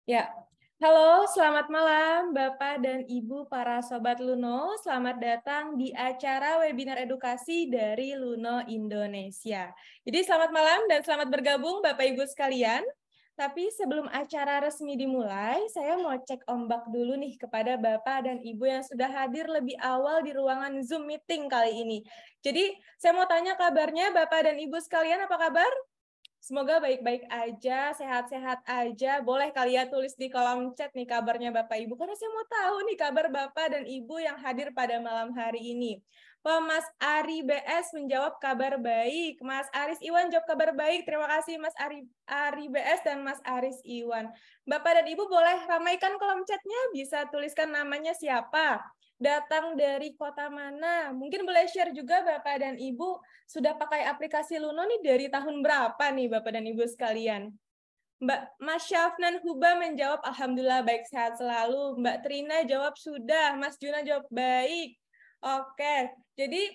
Ya, halo, selamat malam Bapak dan Ibu para Sobat Luno. Selamat datang di acara webinar edukasi dari Luno Indonesia. Jadi selamat malam dan selamat bergabung Bapak Ibu sekalian. Tapi sebelum acara resmi dimulai, saya mau cek ombak dulu nih kepada Bapak dan Ibu yang sudah hadir lebih awal di ruangan Zoom meeting kali ini. Jadi saya mau tanya kabarnya Bapak dan Ibu sekalian, apa kabar? Semoga baik-baik aja, sehat-sehat aja. Boleh kali ya tulis di kolom chat nih kabarnya Bapak Ibu. Karena saya mau tahu nih kabar Bapak dan Ibu yang hadir pada malam hari ini. Mas Ari BS menjawab kabar baik. Mas Aris Iwan jawab kabar baik. Terima kasih Mas Ari BS dan Mas Aris Iwan. Bapak dan Ibu boleh ramaikan kolom chatnya. Bisa tuliskan namanya siapa. Datang dari kota mana. Mungkin boleh share juga Bapak dan Ibu sudah pakai aplikasi Luno nih dari tahun berapa nih Bapak dan Ibu sekalian? Mas Syafnan Huba menjawab Alhamdulillah baik sehat selalu. Mbak Trina jawab sudah. Mas Juna jawab baik. Oke, jadi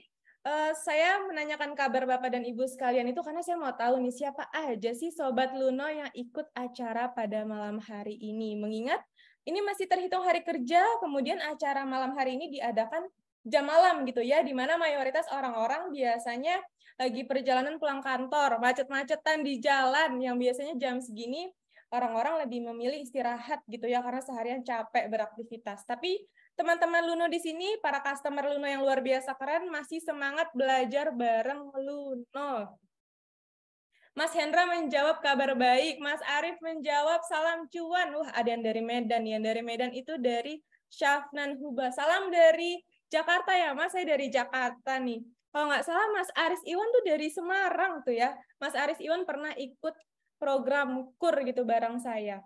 saya menanyakan kabar Bapak dan Ibu sekalian itu karena saya mau tahu nih siapa aja sih Sobat Luno yang ikut acara pada malam hari ini. Mengingat ini masih terhitung hari kerja, kemudian acara malam hari ini diadakan jam malam gitu ya, di mana mayoritas orang-orang biasanya lagi perjalanan pulang kantor, macet-macetan di jalan yang biasanya jam segini orang-orang lebih memilih istirahat gitu ya karena seharian capek beraktivitas. Tapi teman-teman Luno di sini, para customer Luno yang luar biasa keren, masih semangat belajar bareng Luno. Mas Hendra menjawab kabar baik. Mas Arif menjawab salam cuan. Wah, ada yang dari Medan. Yang dari Medan itu dari Syafnan Huba. Salam dari Jakarta ya, Mas. Saya dari Jakarta nih. Kalau nggak salah, Mas Aris Iwan tuh dari Semarang tuh ya. Mas Aris Iwan pernah ikut program KUR gitu bareng saya.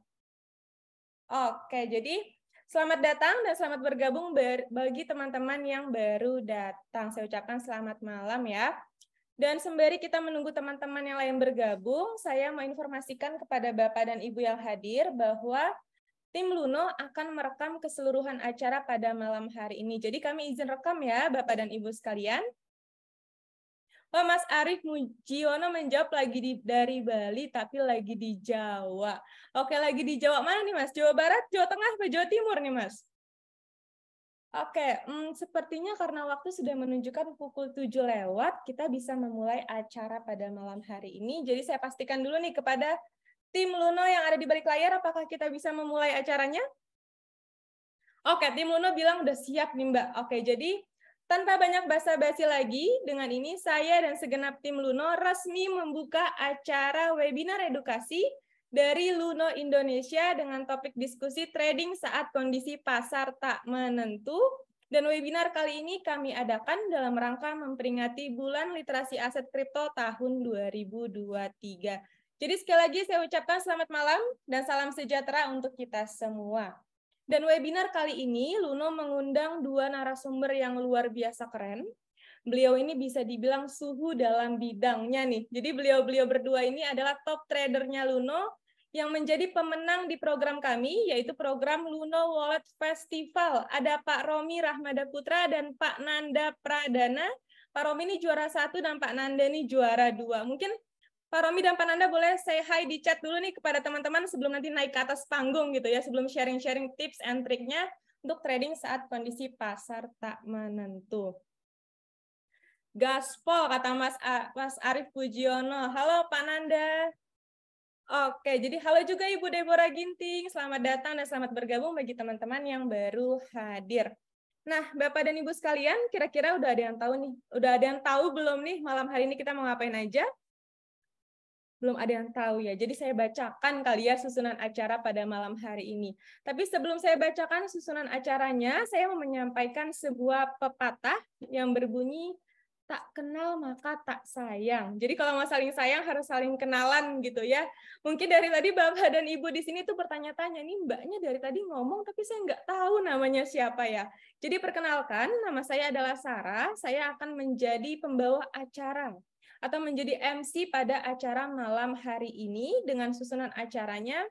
Oke, jadi selamat datang dan selamat bergabung bagi teman-teman yang baru datang. Saya ucapkan selamat malam ya. Dan sembari kita menunggu teman-teman yang lain bergabung, saya mau informasikan kepada Bapak dan Ibu yang hadir bahwa tim Luno akan merekam keseluruhan acara pada malam hari ini. Jadi kami izin rekam ya Bapak dan Ibu sekalian. Oh, Mas Arief Mujiono menjawab lagi dari Bali, tapi lagi di Jawa. Oke, lagi di Jawa mana nih Mas? Jawa Barat, Jawa Tengah, atau Jawa Timur nih Mas? Oke, sepertinya karena waktu sudah menunjukkan pukul 7 lewat, kita bisa memulai acara pada malam hari ini. Jadi saya pastikan dulu nih kepada tim Luno yang ada di balik layar, apakah kita bisa memulai acaranya? Oke, tim Luno bilang udah siap nih Mbak. Oke, jadi tanpa banyak basa-basi lagi, dengan ini saya dan segenap tim Luno resmi membuka acara webinar edukasi dari Luno Indonesia dengan topik diskusi trading saat kondisi pasar tak menentu. Dan webinar kali ini kami adakan dalam rangka memperingati Bulan Literasi Aset Kripto tahun 2023. Jadi sekali lagi saya ucapkan selamat malam dan salam sejahtera untuk kita semua. Dan webinar kali ini Luno mengundang dua narasumber yang luar biasa keren. Beliau ini bisa dibilang suhu dalam bidangnya nih. Jadi beliau-beliau berdua ini adalah top tradernya Luno yang menjadi pemenang di program kami, yaitu program Luno Wallet Festival. Ada Pak Romi Rahmada Putra dan Pak Nanda Pradana. Pak Romi ini juara 1 dan Pak Nanda ini juara 2. Mungkin Pak Romi dan Pak Nanda boleh say hi di chat dulu nih kepada teman-teman sebelum nanti naik ke atas panggung gitu ya, sebelum sharing-sharing tips and triknya untuk trading saat kondisi pasar tak menentu. Gaspol kata Mas Arief Pujiono. Halo Pak Nanda. Oke, jadi halo juga Ibu Deborah Ginting. Selamat datang dan selamat bergabung bagi teman-teman yang baru hadir. Nah, Bapak dan Ibu sekalian, kira-kira udah ada yang tahu nih? Udah ada yang tahu belum nih malam hari ini kita mau ngapain aja? Belum ada yang tahu ya. Jadi saya bacakan kali ya susunan acara pada malam hari ini. Tapi sebelum saya bacakan susunan acaranya, saya mau menyampaikan sebuah pepatah yang berbunyi tak kenal maka tak sayang. Jadi kalau mau saling sayang harus saling kenalan gitu ya. Mungkin dari tadi Bapak dan Ibu di sini tuh bertanya-tanya, nih Mbaknya dari tadi ngomong tapi saya nggak tahu namanya siapa ya. Jadi perkenalkan, nama saya adalah Sarah. Saya akan menjadi pembawa acara atau menjadi MC pada acara malam hari ini dengan susunan acaranya.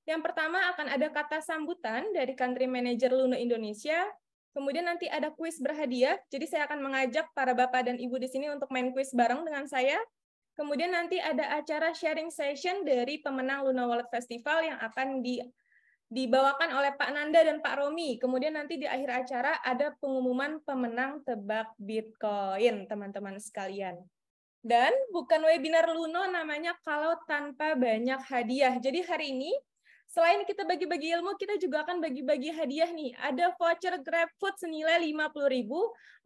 Yang pertama akan ada kata sambutan dari Country Manager Luno Indonesia. Kemudian nanti ada kuis berhadiah. Jadi saya akan mengajak para Bapak dan Ibu di sini untuk main kuis bareng dengan saya. Kemudian nanti ada acara sharing session dari pemenang Luno Wallet Festival yang akan dibawakan oleh Pak Nanda dan Pak Romi. Kemudian nanti di akhir acara ada pengumuman pemenang tebak Bitcoin, teman-teman sekalian. Dan bukan webinar Luno namanya kalau tanpa banyak hadiah. Jadi hari ini, selain kita bagi-bagi ilmu, kita juga akan bagi-bagi hadiah nih. Ada voucher GrabFood senilai 50.000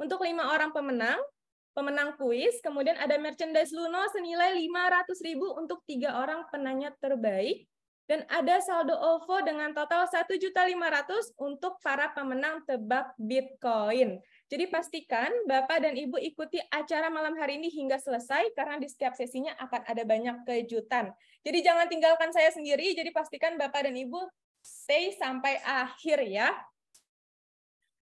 untuk 5 orang pemenang kuis. Kemudian ada merchandise Luno senilai 500.000 untuk 3 orang penanya terbaik. Dan ada saldo OVO dengan total 1.500.000 untuk para pemenang tebak Bitcoin. Jadi pastikan Bapak dan Ibu ikuti acara malam hari ini hingga selesai, karena di setiap sesinya akan ada banyak kejutan. Jadi jangan tinggalkan saya sendiri, jadi pastikan Bapak dan Ibu stay sampai akhir ya.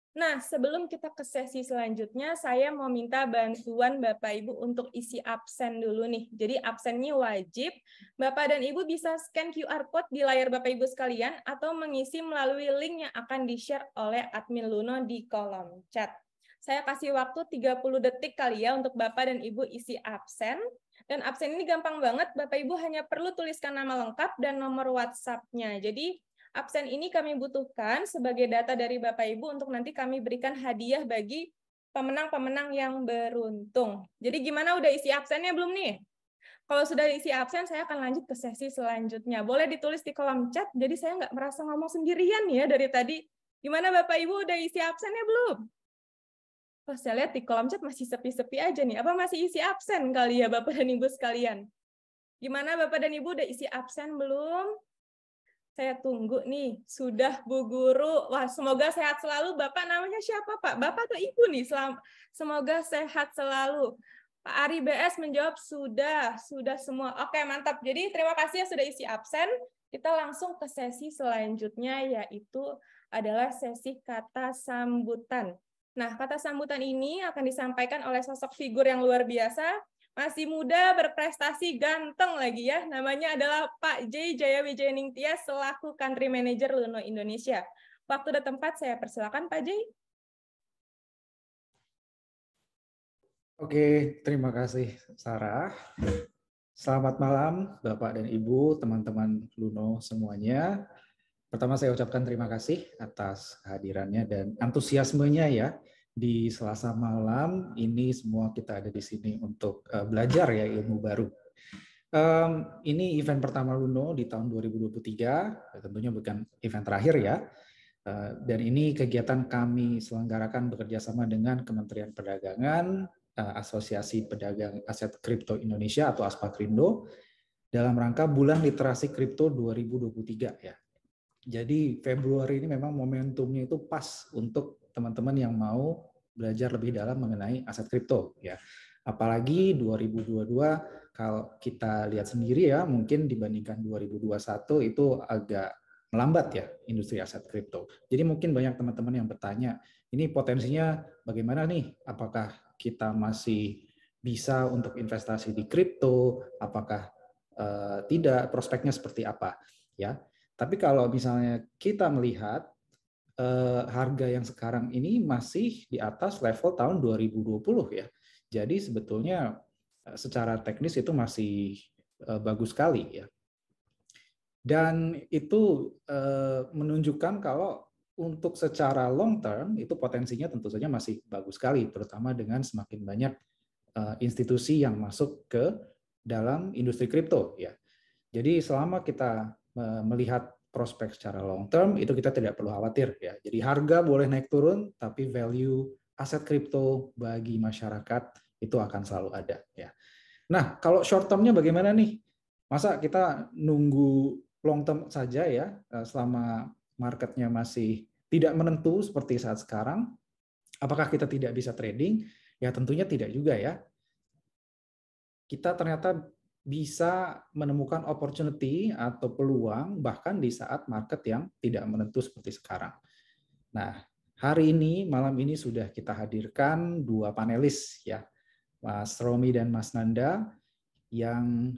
Nah, sebelum kita ke sesi selanjutnya, saya mau minta bantuan Bapak Ibu untuk isi absen dulu nih. Jadi absennya wajib, Bapak dan Ibu bisa scan QR Code di layar Bapak Ibu sekalian, atau mengisi melalui link yang akan di-share oleh admin Luno di kolom chat. Saya kasih waktu 30 detik kali ya untuk Bapak dan Ibu isi absen. Dan absen ini gampang banget, Bapak Ibu hanya perlu tuliskan nama lengkap dan nomor WhatsApp-nya. Jadi absen ini kami butuhkan sebagai data dari Bapak Ibu untuk nanti kami berikan hadiah bagi pemenang-pemenang yang beruntung. Jadi gimana, udah isi absennya belum nih? Kalau sudah isi absen, saya akan lanjut ke sesi selanjutnya. Boleh ditulis di kolom chat, jadi saya nggak merasa ngomong sendirian ya dari tadi. Gimana Bapak Ibu, udah isi absennya belum? Oh, saya lihat di kolom chat masih sepi-sepi aja nih. Apa masih isi absen kali ya Bapak dan Ibu sekalian? Gimana Bapak dan Ibu, udah isi absen belum? Saya tunggu nih, sudah Bu Guru. Wah, semoga sehat selalu. Bapak namanya siapa, Pak? Bapak atau Ibu nih? Semoga sehat selalu. Pak Ari BS menjawab sudah semua. Oke, mantap. Jadi terima kasih ya sudah isi absen. Kita langsung ke sesi selanjutnya, yaitu adalah sesi kata sambutan. Nah, kata sambutan ini akan disampaikan oleh sosok figur yang luar biasa, masih muda, berprestasi, ganteng lagi ya. Namanya adalah Pak J. Jaya Wijayaningtyas selaku Country Manager Luno Indonesia. Waktu dan tempat saya persilakan Pak J. Oke, terima kasih Sarah. Selamat malam Bapak dan Ibu, teman-teman Luno semuanya. Pertama saya ucapkan terima kasih atas kehadirannya dan antusiasmenya ya. Di Selasa malam ini semua kita ada di sini untuk belajar ya ilmu baru. Ini event pertama Luno di tahun 2023, tentunya bukan event terakhir ya. Dan ini kegiatan kami selenggarakan bekerjasama dengan Kementerian Perdagangan, Asosiasi Pedagang Aset Kripto Indonesia atau ASPAKRindo dalam rangka Bulan Literasi Kripto 2023 ya. Jadi Februari ini memang momentumnya itu pas untuk teman-teman yang mau belajar lebih dalam mengenai aset kripto ya. Apalagi 2022 kalau kita lihat sendiri ya, mungkin dibandingkan 2021 itu agak melambat ya industri aset kripto. Jadi mungkin banyak teman-teman yang bertanya, ini potensinya bagaimana nih? Apakah kita masih bisa untuk investasi di kripto? Apakah tidak? Prospeknya seperti apa? Ya. Tapi kalau misalnya kita melihat harga yang sekarang ini masih di atas level tahun 2020 ya. Jadi sebetulnya secara teknis itu masih bagus sekali ya. Dan itu menunjukkan kalau untuk secara long term itu potensinya tentu saja masih bagus sekali, terutama dengan semakin banyak institusi yang masuk ke dalam industri kripto ya. Jadi selama kita melihat prospek secara long term itu kita tidak perlu khawatir ya. Jadi harga boleh naik turun tapi value aset kripto bagi masyarakat itu akan selalu ada ya. Nah, kalau short termnya bagaimana nih? Masa kita nunggu long term saja ya selama marketnya masih tidak menentu seperti saat sekarang? Apakah kita tidak bisa trading? Ya tentunya tidak juga ya. Kita ternyata bisa menemukan opportunity atau peluang bahkan di saat market yang tidak menentu seperti sekarang. Nah, hari ini, malam ini sudah kita hadirkan dua panelis ya, Mas Romi dan Mas Nanda yang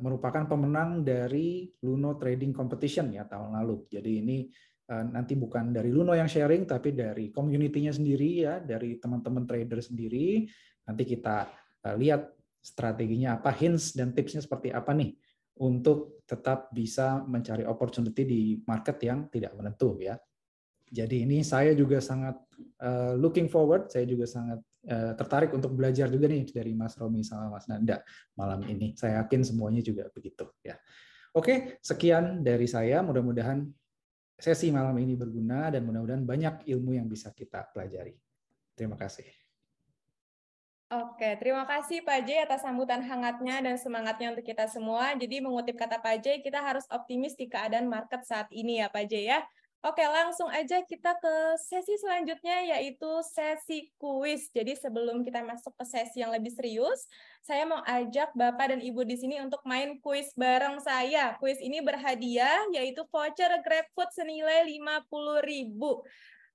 merupakan pemenang dari Luno Trading Competition ya tahun lalu. Jadi ini nanti bukan dari Luno yang sharing, tapi dari community-nya sendiri ya, dari teman-teman trader sendiri. Nanti kita lihat strateginya apa, hints dan tipsnya seperti apa nih untuk tetap bisa mencari opportunity di market yang tidak menentu ya. Jadi ini saya juga sangat looking forward, saya juga sangat tertarik untuk belajar juga nih dari Mas Romi sama Mas Nanda malam ini. Saya yakin semuanya juga begitu ya. Oke, sekian dari saya. Mudah-mudahan sesi malam ini berguna dan mudah-mudahan banyak ilmu yang bisa kita pelajari. Terima kasih. Oke, terima kasih Pak J atas sambutan hangatnya dan semangatnya untuk kita semua. Jadi mengutip kata Pak J, kita harus optimis di keadaan market saat ini ya Pak J ya. Oke, langsung aja kita ke sesi selanjutnya yaitu sesi kuis. Jadi sebelum kita masuk ke sesi yang lebih serius, saya mau ajak Bapak dan Ibu di sini untuk main kuis bareng saya. Kuis ini berhadiah yaitu voucher GrabFood senilai 50.000.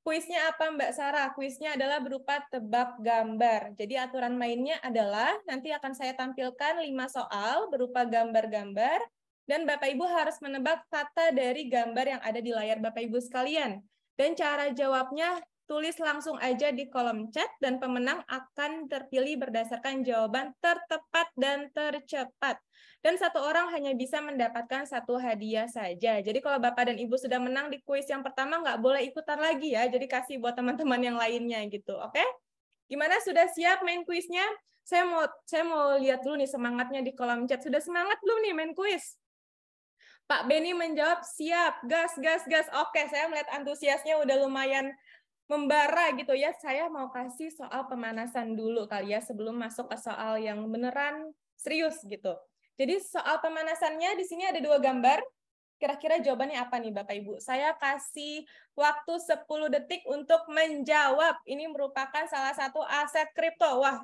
Kuisnya apa Mbak Sarah? Kuisnya adalah berupa tebak gambar. Jadi aturan mainnya adalah nanti akan saya tampilkan 5 soal berupa gambar-gambar dan Bapak Ibu harus menebak kata dari gambar yang ada di layar Bapak Ibu sekalian. Dan cara jawabnya tulis langsung aja di kolom chat dan pemenang akan terpilih berdasarkan jawaban tertepat dan tercepat. Dan satu orang hanya bisa mendapatkan satu hadiah saja. Jadi kalau Bapak dan Ibu sudah menang di kuis yang pertama, nggak boleh ikutan lagi ya. Jadi kasih buat teman-teman yang lainnya gitu. Oke? Gimana? Sudah siap main kuisnya? Saya mau lihat dulu nih semangatnya di kolom chat. Sudah semangat belum nih main kuis? Pak Beni menjawab siap. Gas, gas, gas. Oke, saya melihat antusiasnya udah lumayan membara gitu ya. Saya mau kasih soal pemanasan dulu kali ya sebelum masuk ke soal yang beneran serius gitu. Jadi soal pemanasannya di sini ada 2 gambar. Kira-kira jawabannya apa nih Bapak Ibu? Saya kasih waktu 10 detik untuk menjawab. Ini merupakan salah satu aset kripto. Wah,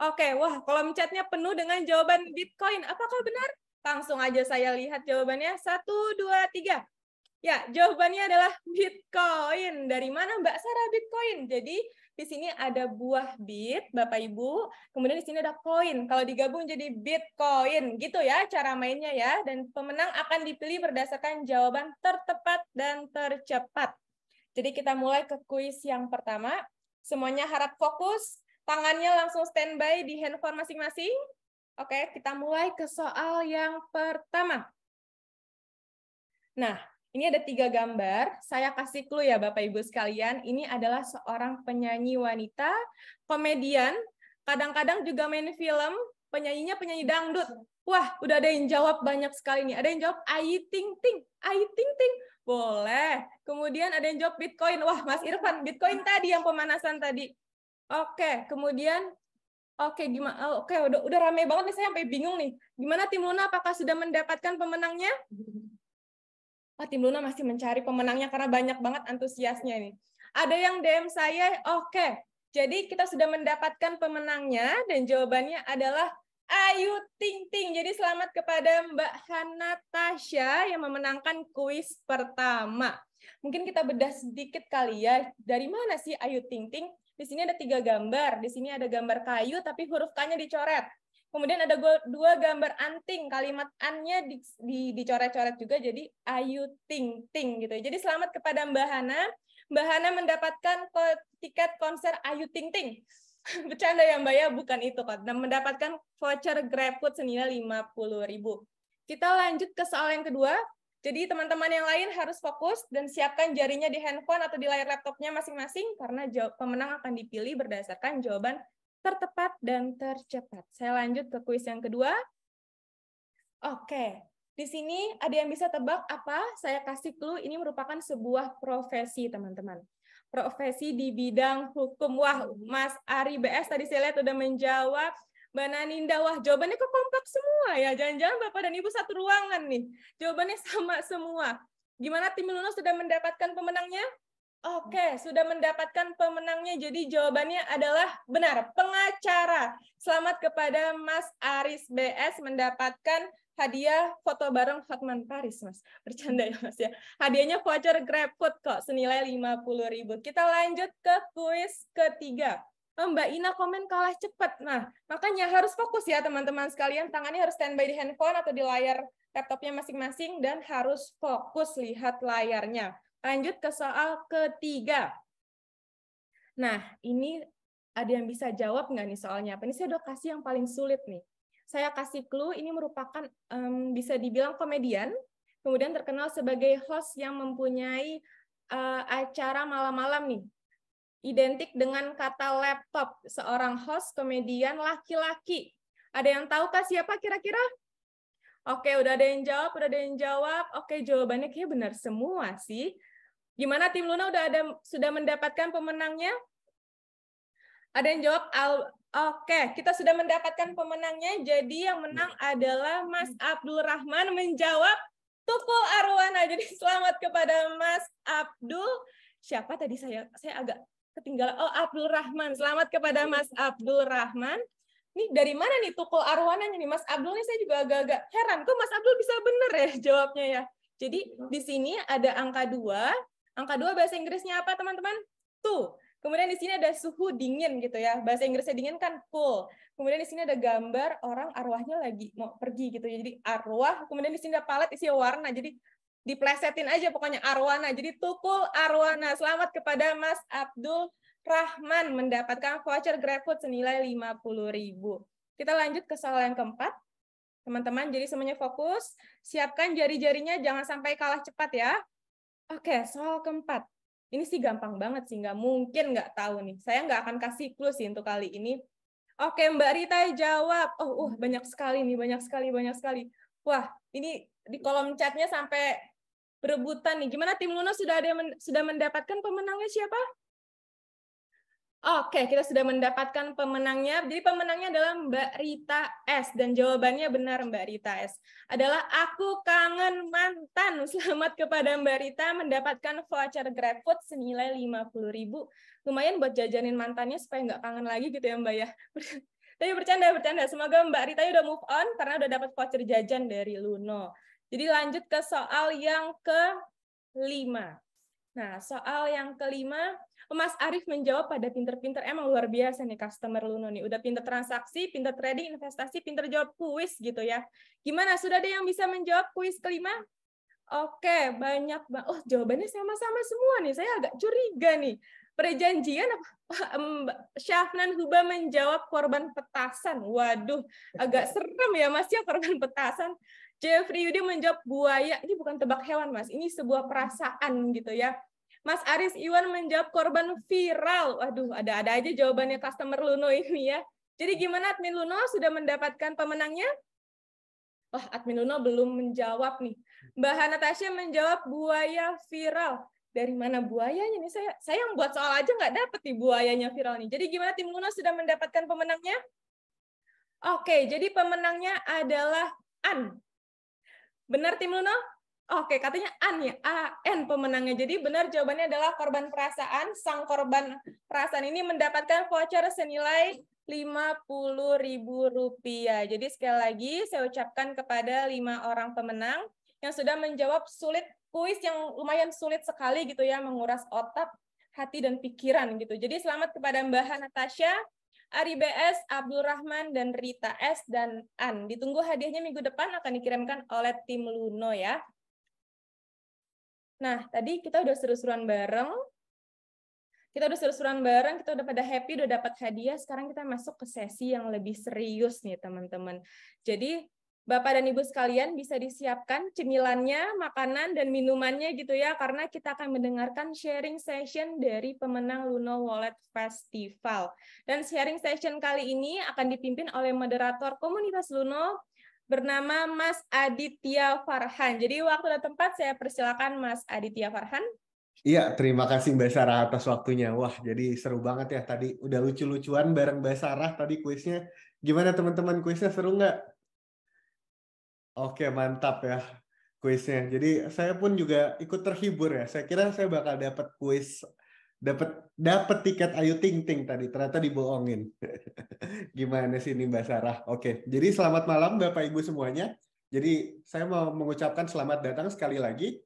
oke. Wah, kolom chatnya penuh dengan jawaban Bitcoin. Apakah benar? Langsung aja saya lihat jawabannya. 1, 2, 3. Ya, jawabannya adalah Bitcoin. Dari mana Mbak Sarah Bitcoin? Jadi di sini ada buah bit, Bapak Ibu. Kemudian di sini ada koin. Kalau digabung jadi Bitcoin, gitu ya cara mainnya ya. Dan pemenang akan dipilih berdasarkan jawaban tertepat dan tercepat. Jadi kita mulai ke kuis yang pertama. Semuanya harap fokus. Tangannya langsung standby di handphone masing-masing. Oke, kita mulai ke soal yang pertama. Nah, ini ada 3 gambar, saya kasih clue ya Bapak Ibu sekalian, ini adalah seorang penyanyi wanita, komedian, kadang-kadang juga main film, penyanyinya penyanyi dangdut. Wah, udah ada yang jawab banyak sekali nih. Ada yang jawab Ayu Ting Ting, Ayu Ting Ting. Boleh. Kemudian ada yang jawab Bitcoin. Wah, Mas Irfan, Bitcoin tadi yang pemanasan tadi. Oke, kemudian gimana? Oke, udah rame banget nih, saya sampai bingung nih. Gimana tim Luna, apakah sudah mendapatkan pemenangnya? Tim Luna masih mencari pemenangnya karena banyak banget antusiasnya nih. Ada yang DM saya, oke. Jadi kita sudah mendapatkan pemenangnya dan jawabannya adalah Ayu Ting Ting. Jadi selamat kepada Mbak Hana Tasya yang memenangkan kuis pertama. Mungkin kita bedah sedikit kali ya. Dari mana sih Ayu Ting Ting? Di sini ada 3 gambar. Di sini ada gambar kayu tapi huruf K-nya dicoret. Kemudian ada 2 gambar anting, kalimat an-nya dicoret-coret juga jadi Ayu Ting Ting gitu. Jadi selamat kepada Mbak Hana. Mbak Hana mendapatkan tiket konser Ayu Ting Ting. Bercanda ya Mbak ya, bukan itu kok. Dan mendapatkan voucher GrabFood senilai 50.000. Kita lanjut ke soal yang kedua. Jadi teman-teman yang lain harus fokus dan siapkan jarinya di handphone atau di layar laptopnya masing-masing karena pemenang akan dipilih berdasarkan jawaban tertepat dan tercepat. Saya lanjut ke kuis yang kedua. Oke, di sini ada yang bisa tebak apa? Saya kasih clue, ini merupakan sebuah profesi, teman-teman. Profesi di bidang hukum. Wah, Mas Ari BS tadi saya lihat udah menjawab. Mbak Naninda, wah jawabannya kok kompak semua ya. Jangan-jangan Bapak dan Ibu satu ruangan nih. Jawabannya sama semua. Gimana tim Luna sudah mendapatkan pemenangnya? Oke, sudah mendapatkan pemenangnya. Jadi jawabannya adalah benar, pengacara. Selamat kepada Mas Aris BS mendapatkan hadiah foto bareng Hotman Paris, Mas. Bercanda ya, Mas ya. Hadiahnya voucher GrabFood kok, senilai 50.000. Kita lanjut ke kuis ketiga. Mbak Ina komen kalah cepat. Nah, makanya harus fokus ya teman-teman sekalian. Tangannya harus standby di handphone atau di layar laptopnya masing-masing dan harus fokus lihat layarnya. Lanjut ke soal ketiga. Nah, ini ada yang bisa jawab nggak nih soalnya apa? Ini saya udah kasih yang paling sulit nih. Saya kasih clue, ini merupakan bisa dibilang komedian, kemudian terkenal sebagai host yang mempunyai acara malam-malam nih. Identik dengan kata laptop, seorang host komedian laki-laki. Ada yang tahu kah siapa kira-kira? Oke, udah ada yang jawab, udah ada yang jawab. Oke, jawabannya kayaknya benar semua sih. Gimana tim Luna sudah mendapatkan pemenangnya? Ada yang jawab Oke, kita sudah mendapatkan pemenangnya. Jadi yang menang adalah Mas Abdul Rahman menjawab Tukul Arwana. Jadi selamat kepada Mas Abdul. Siapa tadi saya agak ketinggalan. Oh, Abdul Rahman. Selamat kepada Mas Abdul Rahman. Ini dari mana nih Tukul Arwananya nih? Mas Abdul nih saya juga agak-agak heran. Kok Mas Abdul bisa bener ya jawabnya ya? Jadi di sini ada angka 2. Angka 2 bahasa Inggrisnya apa teman-teman? Tuh. Kemudian di sini ada suhu dingin gitu ya. Bahasa Inggrisnya dingin kan cool. Kemudian di sini ada gambar orang arwahnya lagi mau pergi gitu ya. Jadi arwah, kemudian di sini ada palet isi warna. Jadi diplesetin aja pokoknya arwana. Jadi Tukul Arwana. Selamat kepada Mas Abdul Rahman mendapatkan voucher GrabFood senilai 50.000. Kita lanjut ke soal yang keempat. Teman-teman, jadi semuanya fokus. Siapkan jari-jarinya, jangan sampai kalah cepat ya. Oke, soal keempat. Ini sih gampang banget sih, nggak mungkin nggak tahu nih. Saya nggak akan kasih clue sih untuk kali ini. Oke, Mbak Rita jawab. Banyak sekali nih, banyak sekali. Wah, ini di kolom chatnya sampai berebutan nih. Gimana tim Luna sudah mendapatkan pemenangnya siapa? Oke, kita sudah mendapatkan pemenangnya. Jadi pemenangnya adalah Mbak Rita S. Dan jawabannya benar Mbak Rita S. Adalah aku kangen mantan. Selamat kepada Mbak Rita mendapatkan voucher GrabFood senilai 50.000. Lumayan buat jajanin mantannya supaya nggak kangen lagi gitu ya Mbak ya. Tapi bercanda. Semoga Mbak Rita udah move on karena udah dapat voucher jajan dari Luno. Jadi lanjut ke soal yang ke-5. Nah, soal yang ke-5, Mas Arief menjawab pada pinter-pinter. Emang luar biasa nih customer Luno nih. Udah pinter transaksi, pinter trading, investasi, pinter jawab kuis gitu ya. Gimana? Sudah ada yang bisa menjawab kuis ke-5? Oke, banyak banget. Oh, jawabannya sama-sama semua nih. Saya agak curiga nih. Perjanjian Syafnan Huba menjawab korban petasan. Waduh, agak serem ya Mas ya korban petasan. Jeffrey Yudi menjawab buaya. Ini bukan tebak hewan Mas, ini sebuah perasaan gitu ya. Mas Aris Iwan menjawab korban viral. Waduh, ada-ada aja jawabannya customer Luno ini ya. Jadi gimana admin Luno sudah mendapatkan pemenangnya? Wah, admin Luno belum menjawab nih. Mbak Natasha menjawab buaya viral. Dari mana buayanya nih? Saya yang buat soal aja nggak dapet nih buayanya viral nih. Jadi gimana tim Luno sudah mendapatkan pemenangnya? Oke, jadi pemenangnya adalah An. Benar tim Luno? Oke, katanya An ya, AN pemenangnya. Jadi benar jawabannya adalah korban perasaan. Sang korban perasaan ini mendapatkan voucher senilai Rp50.000. Jadi sekali lagi saya ucapkan kepada 5 orang pemenang yang sudah menjawab kuis yang lumayan sulit sekali gitu ya, menguras otak, hati dan pikiran gitu. Jadi selamat kepada Mbak Natasha, Ari BS, Abdul Rahman, dan Rita S, dan An. Ditunggu hadiahnya minggu depan akan dikirimkan oleh tim Luno ya. Nah, tadi kita udah seru-seruan bareng. Kita udah pada happy, udah dapat hadiah. Sekarang kita masuk ke sesi yang lebih serius nih, teman-teman. Jadi, Bapak dan Ibu sekalian bisa disiapkan cemilannya, makanan, dan minumannya gitu ya, karena kita akan mendengarkan sharing session dari pemenang Luno Wallet Festival. Dan sharing session kali ini akan dipimpin oleh moderator komunitas Luno, bernama Mas Aditya Farhan. Jadi waktu dan tempat saya persilakan Mas Aditya Farhan. Iya, terima kasih Mbak Sarah atas waktunya. Wah, jadi seru banget ya tadi. Udah lucu-lucuan bareng Mbak Sarah tadi kuisnya. Gimana teman-teman, kuisnya seru nggak? Oke, mantap ya kuisnya. Jadi saya pun juga ikut terhibur ya. Saya kira saya bakal dapat kuis, dapat tiket Ayu Ting Ting tadi. Ternyata dibohongin. Gimana sih ini Mbak Sarah? Oke, jadi selamat malam Bapak Ibu semuanya. Jadi saya mau mengucapkan selamat datang sekali lagi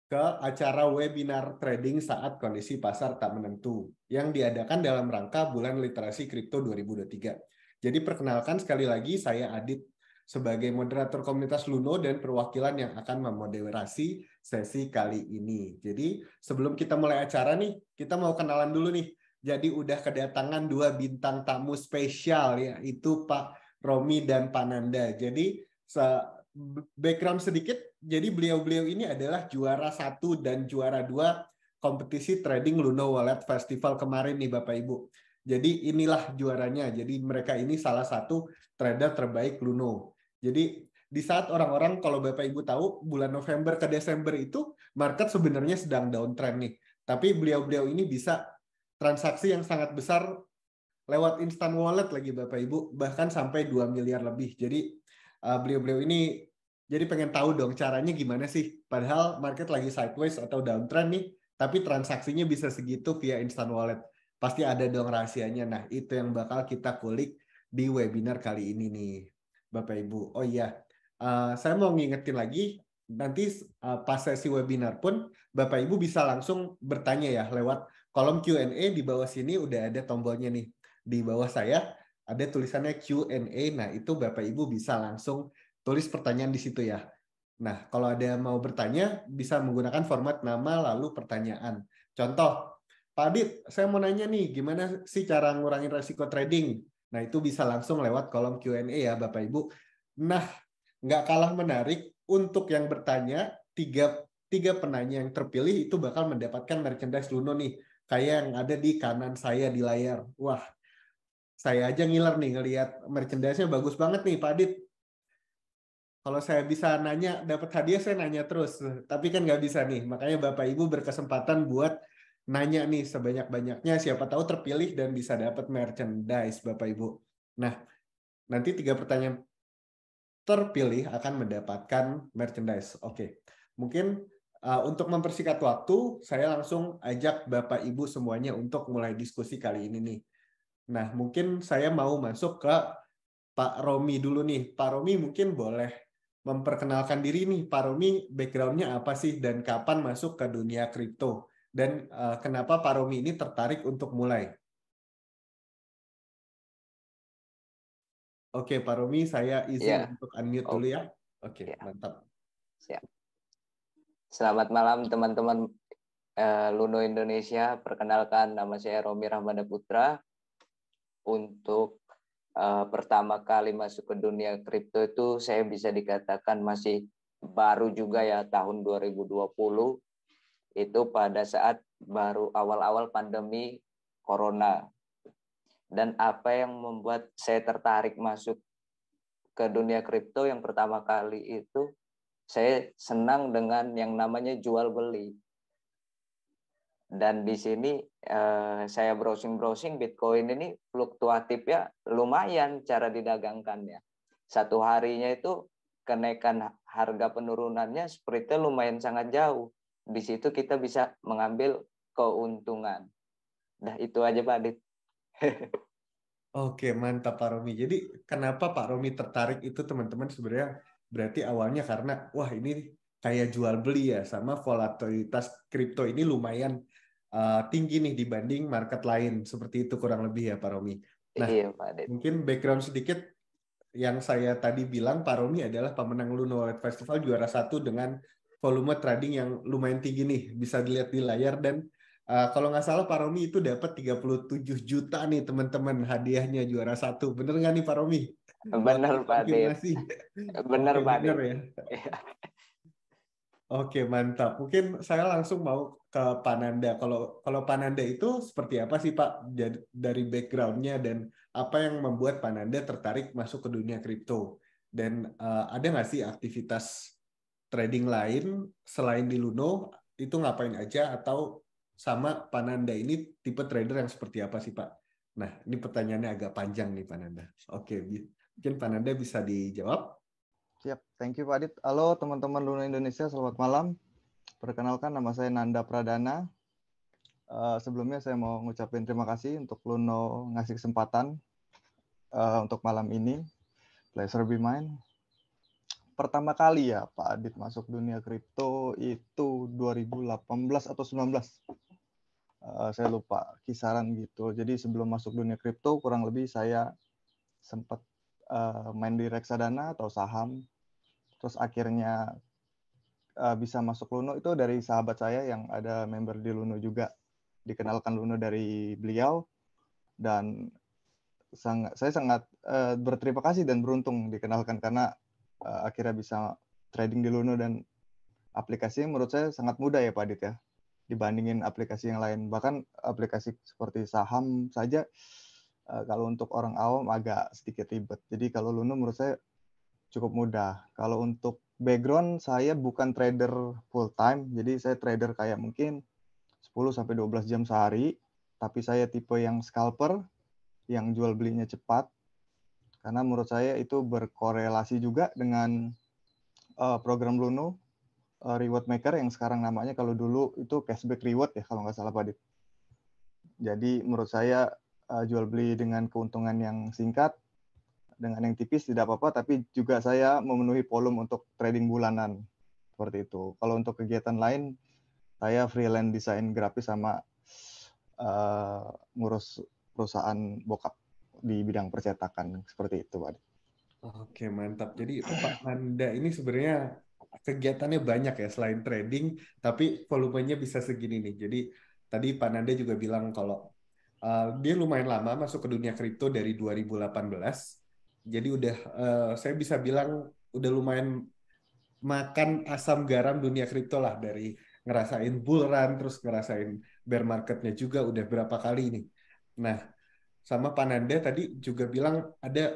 ke acara webinar trading saat kondisi pasar tak menentu yang diadakan dalam rangka Bulan Literasi Kripto 2023. Jadi perkenalkan sekali lagi, saya Adit sebagai moderator komunitas Luno dan perwakilan yang akan memoderasi sesi kali ini. Jadi sebelum kita mulai acara nih, kita mau kenalan dulu nih. Jadi udah kedatangan 2 bintang tamu spesial, yaitu Pak Romi dan Pananda. Jadi background sedikit, jadi beliau-beliau ini adalah juara 1 dan juara 2 kompetisi trading Luno Wallet Festival kemarin nih Bapak Ibu. Jadi inilah juaranya. Jadi mereka ini salah satu trader terbaik Luno. Jadi di saat orang-orang, kalau Bapak Ibu tahu, bulan November ke Desember itu market sebenarnya sedang downtrend nih. Tapi beliau-beliau ini bisa transaksi yang sangat besar lewat instant wallet lagi Bapak Ibu, bahkan sampai 2 miliar lebih. Jadi beliau-beliau ini jadi pengen tahu dong caranya gimana sih. Padahal market lagi sideways atau downtrend nih, tapi transaksinya bisa segitu via instant wallet. Pasti ada dong rahasianya. Nah, itu yang bakal kita kulik di webinar kali ini nih, Bapak Ibu. Oh iya, saya mau ngingetin lagi, nanti pas sesi webinar pun Bapak Ibu bisa langsung bertanya ya lewat kolom Q&A di bawah sini udah ada tombolnya nih. Di bawah saya ada tulisannya Q&A. Nah, itu Bapak Ibu bisa langsung tulis pertanyaan di situ ya. Nah, kalau ada yang mau bertanya bisa menggunakan format nama lalu pertanyaan. Contoh, Pak Adit, saya mau nanya nih, gimana sih cara ngurangin resiko trading? Nah, itu bisa langsung lewat kolom Q&A ya Bapak Ibu. Nah, nggak kalah menarik, untuk yang bertanya, tiga penanya yang terpilih itu bakal mendapatkan merchandise Luno nih. Kayak yang ada di kanan saya di layar. Wah, saya aja ngiler nih ngelihat merchandise-nya bagus banget nih Pak Adit. Kalau saya bisa nanya, dapat hadiah, saya nanya terus. Tapi kan nggak bisa nih. Makanya Bapak Ibu berkesempatan buat nanya nih sebanyak-banyaknya. Siapa tahu terpilih dan bisa dapat merchandise Bapak Ibu. Nah, nanti 3 pertanyaan terpilih akan mendapatkan merchandise. Oke, mungkin untuk mempersingkat waktu, saya langsung ajak Bapak Ibu semuanya untuk mulai diskusi kali ini nih. Nah, mungkin saya mau masuk ke Pak Romi dulu nih. Pak Romi mungkin boleh memperkenalkan diri nih. Pak Romi background-nya apa sih dan kapan masuk ke dunia kripto? Dan kenapa Pak Romi ini tertarik untuk mulai? Oke, Pak Romi, saya izin untuk unmute dulu ya. Oke, mantap. Siap. Selamat malam teman-teman Luno Indonesia. Perkenalkan, nama saya Romi Rahmada Putra. Untuk pertama kali masuk ke dunia kripto itu saya bisa dikatakan masih baru juga ya, tahun 2020. Itu pada saat baru awal-awal pandemi Corona. Dan apa yang membuat saya tertarik masuk ke dunia kripto yang pertama kali itu, saya senang dengan yang namanya jual beli. Dan di sini saya browsing Bitcoin ini fluktuatif ya, lumayan cara didagangkannya. Satu harinya itu kenaikan harga penurunannya spreadnya lumayan sangat jauh. Di situ kita bisa mengambil keuntungan. Nah, itu aja Pak Adit. Oke, mantap Pak Romi. Jadi kenapa Pak Romi tertarik itu teman-teman sebenarnya berarti awalnya karena wah ini kayak jual beli ya, sama volatilitas kripto ini lumayan tinggi nih dibanding market lain. Seperti itu kurang lebih ya Pak Romi. Nah, Iya, Pak Adit. mungkin background sedikit yang saya tadi bilang, Pak Romi adalah pemenang Luno Wallet Festival juara 1 dengan volume trading yang lumayan tinggi nih. Bisa dilihat di layar dan kalau nggak salah Pak Romi itu dapat 37 juta nih teman-teman hadiahnya juara 1. Bener nggak nih Pak Romi? Bener Pak Adit. Bener Oke, Pak bener Adit. ya. Oke, mantap. Mungkin saya langsung mau ke Pananda. Kalau Pananda itu seperti apa sih Pak dari background-nya dan apa yang membuat Pananda tertarik masuk ke dunia kripto? Dan ada nggak sih aktivitas trading lain selain di Luno itu ngapain aja atau sama Pananda ini tipe trader yang seperti apa sih Pak? Nah, ini pertanyaannya agak panjang nih Pananda. Oke, mungkin Pananda bisa dijawab. Siap, thank you Pak Adit. Halo teman-teman Luno Indonesia, selamat malam. Perkenalkan, nama saya Nanda Pradana. Sebelumnya saya mau ngucapin terima kasih untuk Luno ngasih kesempatan untuk malam ini. Pleasure be mine. Pertama kali ya Pak Adit masuk dunia kripto itu 2018 atau 19. Saya lupa kisaran gitu. Jadi sebelum masuk dunia kripto kurang lebih saya sempat main di reksadana atau saham. Terus akhirnya bisa masuk Luno itu dari sahabat saya yang ada member di Luno juga. Dikenalkan Luno dari beliau. Dan saya sangat berterima kasih dan beruntung dikenalkan karena akhirnya bisa trading di Luno, dan aplikasinya menurut saya sangat mudah ya Pak Adit ya, dibandingin aplikasi yang lain. Bahkan aplikasi seperti saham saja kalau untuk orang awam agak sedikit ribet. Jadi kalau Luno menurut saya cukup mudah. Kalau untuk background, saya bukan trader full time, jadi saya trader kayak mungkin 10-12 jam sehari, tapi saya tipe yang scalper, yang jual belinya cepat, karena menurut saya itu berkorelasi juga dengan program Luno, Reward Maker yang sekarang namanya, kalau dulu itu cashback reward ya kalau nggak salah Pak Dit. Jadi menurut saya jual beli dengan keuntungan yang singkat, dengan yang tipis tidak apa-apa, tapi juga saya memenuhi volume untuk trading bulanan seperti itu. Kalau untuk kegiatan lain, saya freelance desain grafis sama ngurus perusahaan bokap di bidang percetakan seperti itu, Pak. Oke, mantap. Jadi Pak Nanda ini sebenarnya kegiatannya banyak ya selain trading, tapi volumenya bisa segini nih. Jadi tadi Pak Nanda juga bilang kalau dia lumayan lama masuk ke dunia kripto dari 2018. Jadi udah saya bisa bilang udah lumayan makan asam garam dunia kripto lah, dari ngerasain bull run terus ngerasain bear marketnya juga udah berapa kali nih. Nah, sama Pak Nanda tadi juga bilang ada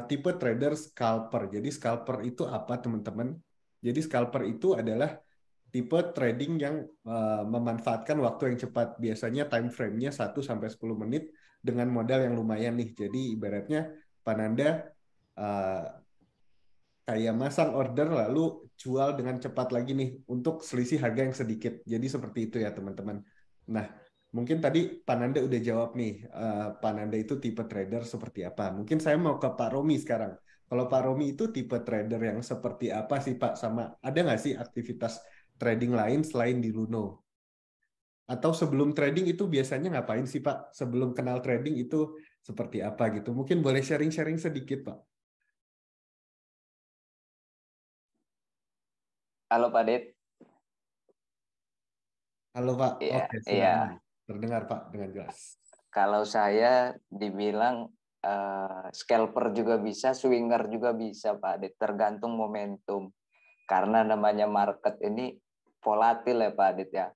tipe trader scalper. Jadi scalper itu apa teman-teman? Jadi scalper itu adalah tipe trading yang memanfaatkan waktu yang cepat. Biasanya time frame-nya 1-10 menit dengan modal yang lumayan nih. Jadi ibaratnya Pak Nanda kayak masang order lalu jual dengan cepat lagi nih untuk selisih harga yang sedikit. Jadi seperti itu ya teman-teman. Nah, mungkin tadi Pak Nanda udah jawab nih, Pak Nanda itu tipe trader seperti apa. Mungkin saya mau ke Pak Romi sekarang. Kalau Pak Romi itu tipe trader yang seperti apa sih Pak? Sama ada nggak sih aktivitas trading lain selain di Luno? Atau sebelum trading itu biasanya ngapain sih Pak? Sebelum kenal trading itu seperti apa gitu? Mungkin boleh sharing-sharing sedikit Pak. Halo Pak Dit. Halo Pak, Iya, oke iya. sudah terdengar Pak dengan jelas. Kalau saya dibilang scalper juga bisa, swinger juga bisa Pak Dit, tergantung momentum. Karena namanya market ini volatil ya Pak Adit ya.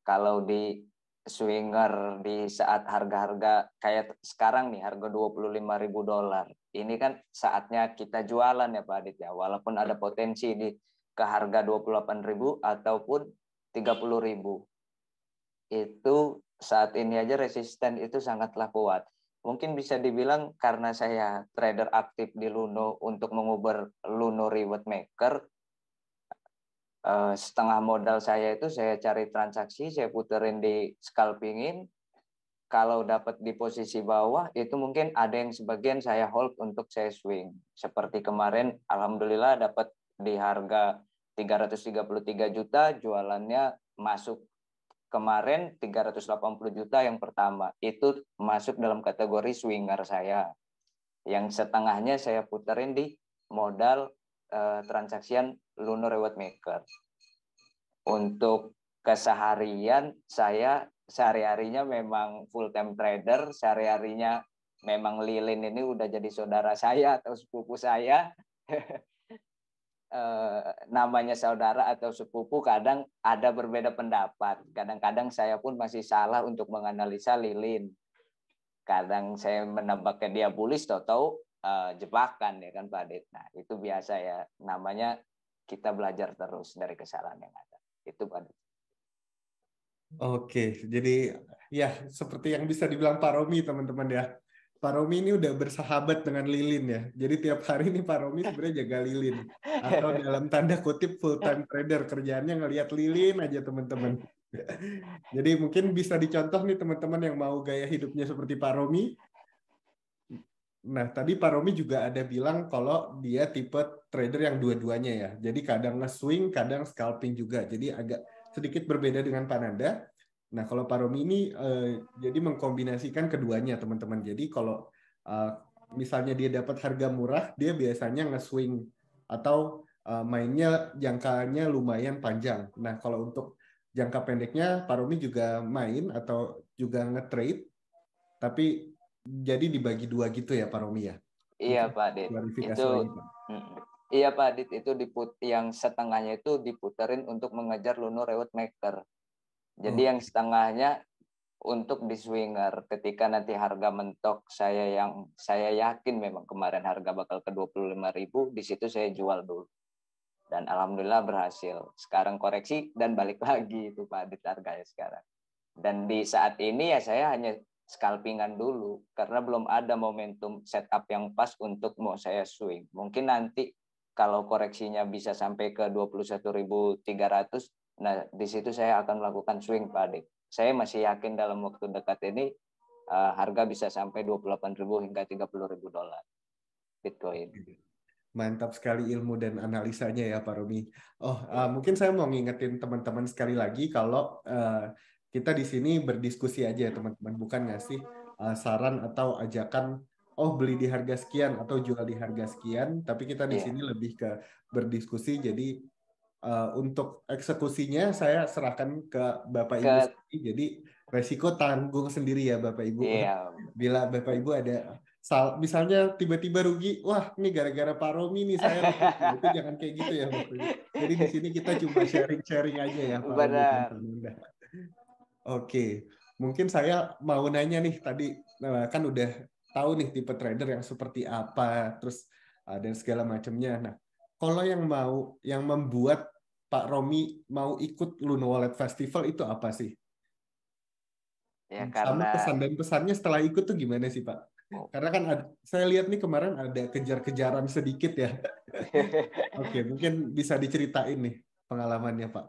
Kalau di swinger di saat harga-harga kayak sekarang nih, harga $25.000. Ini kan saatnya kita jualan ya Pak Adit ya. Walaupun ada potensi di ke harga 28.000 ataupun 30.000. Itu saat ini aja resisten itu sangatlah kuat. Mungkin bisa dibilang karena saya trader aktif di Luno untuk mengubah Luno Reward Maker, setengah modal saya itu saya cari transaksi, saya puterin di scalpingin. Kalau dapat di posisi bawah itu mungkin ada yang sebagian saya hold untuk saya swing. Seperti kemarin alhamdulillah dapat di harga 333 juta, jualannya masuk kemarin 380 juta yang pertama. Itu masuk dalam kategori swinger saya. Yang setengahnya saya puterin di modal transaksian Luno Reward Maker. Untuk keseharian saya sehari-harinya memang full time trader, sehari-harinya memang lilin ini udah jadi saudara saya atau sepupu saya. Namanya saudara atau sepupu kadang ada berbeda pendapat. Kadang-kadang saya pun masih salah untuk menganalisa lilin. Kadang saya menebaknya dia bullish, tahu-tahu jebakan ya kan Pak Adit. Nah itu biasa ya, namanya kita belajar terus dari kesalahan yang ada. Itu Pak Adit. Oke, jadi ya seperti yang bisa dibilang Pak Romi teman-teman ya. Pak Romi ini udah bersahabat dengan lilin ya. Jadi tiap hari ini Pak Romi sebenarnya jaga lilin. Atau dalam tanda kutip full time trader, kerjaannya ngelihat lilin aja teman-teman. Jadi mungkin bisa dicontoh nih teman-teman yang mau gaya hidupnya seperti Pak Romi. Nah, tadi Pak Romi juga ada bilang kalau dia tipe trader yang dua-duanya ya. Jadi kadang nge-swing, kadang scalping juga. Jadi agak sedikit berbeda dengan Pak Nanda. Nah, kalau Pak Romi ini jadi mengkombinasikan keduanya, teman-teman. Jadi kalau misalnya dia dapat harga murah, dia biasanya nge-swing atau mainnya jangkanya lumayan panjang. Nah, kalau untuk jangka pendeknya, Pak Romi juga main atau juga nge-trade, tapi jadi dibagi dua gitu ya Pak Romi ya? Iya Mungkin Pak Dit. klarifikasi Itu lagi, Pak. iya Pak Dit, itu yang setengahnya itu diputerin untuk mengejar Luno Reward Maker. Jadi yang setengahnya untuk di swinger. Ketika nanti harga mentok, saya yakin memang kemarin harga bakal ke 25.000, di situ saya jual dulu. Dan alhamdulillah berhasil. Sekarang koreksi dan balik lagi itu Pak Adit harganya sekarang. Dan di saat ini ya saya hanya scalpingan dulu karena belum ada momentum setup yang pas untuk mau saya swing. Mungkin nanti kalau koreksinya bisa sampai ke 21.300, nah di situ saya akan melakukan swing Pak Adit. Saya masih yakin dalam waktu dekat ini harga bisa sampai 28.000 hingga 30.000 dolar Bitcoin. Mantap sekali ilmu dan analisanya ya Pak Romi. Mungkin saya mau ngingetin teman-teman sekali lagi kalau kita di sini berdiskusi aja ya teman-teman, bukan ngasih saran atau ajakan beli di harga sekian atau jual di harga sekian, tapi kita di sini lebih ke berdiskusi. Jadi untuk eksekusinya saya serahkan ke Bapak Ibu sendiri. Jadi resiko tanggung sendiri ya Bapak Ibu. Bila Bapak Ibu ada misalnya tiba-tiba rugi, wah ini gara-gara Pak Romi nih saya rugi. Itu jangan kayak gitu ya Bapak Ibu. Jadi di sini kita cuma sharing-sharing aja ya Pak Romi dan Pak Nanda. Oke, mungkin saya mau nanya nih tadi kan udah tahu nih tipe trader yang seperti apa, terus dan segala macamnya. Nah, kalau yang membuat Pak Romi mau ikut Luno Wallet Festival itu apa sih? Ya, sama pesan dan pesannya setelah ikut tuh gimana sih Pak? Karena kan saya lihat nih kemarin ada kejar-kejaran sedikit ya. Oke, mungkin bisa diceritain nih pengalamannya Pak.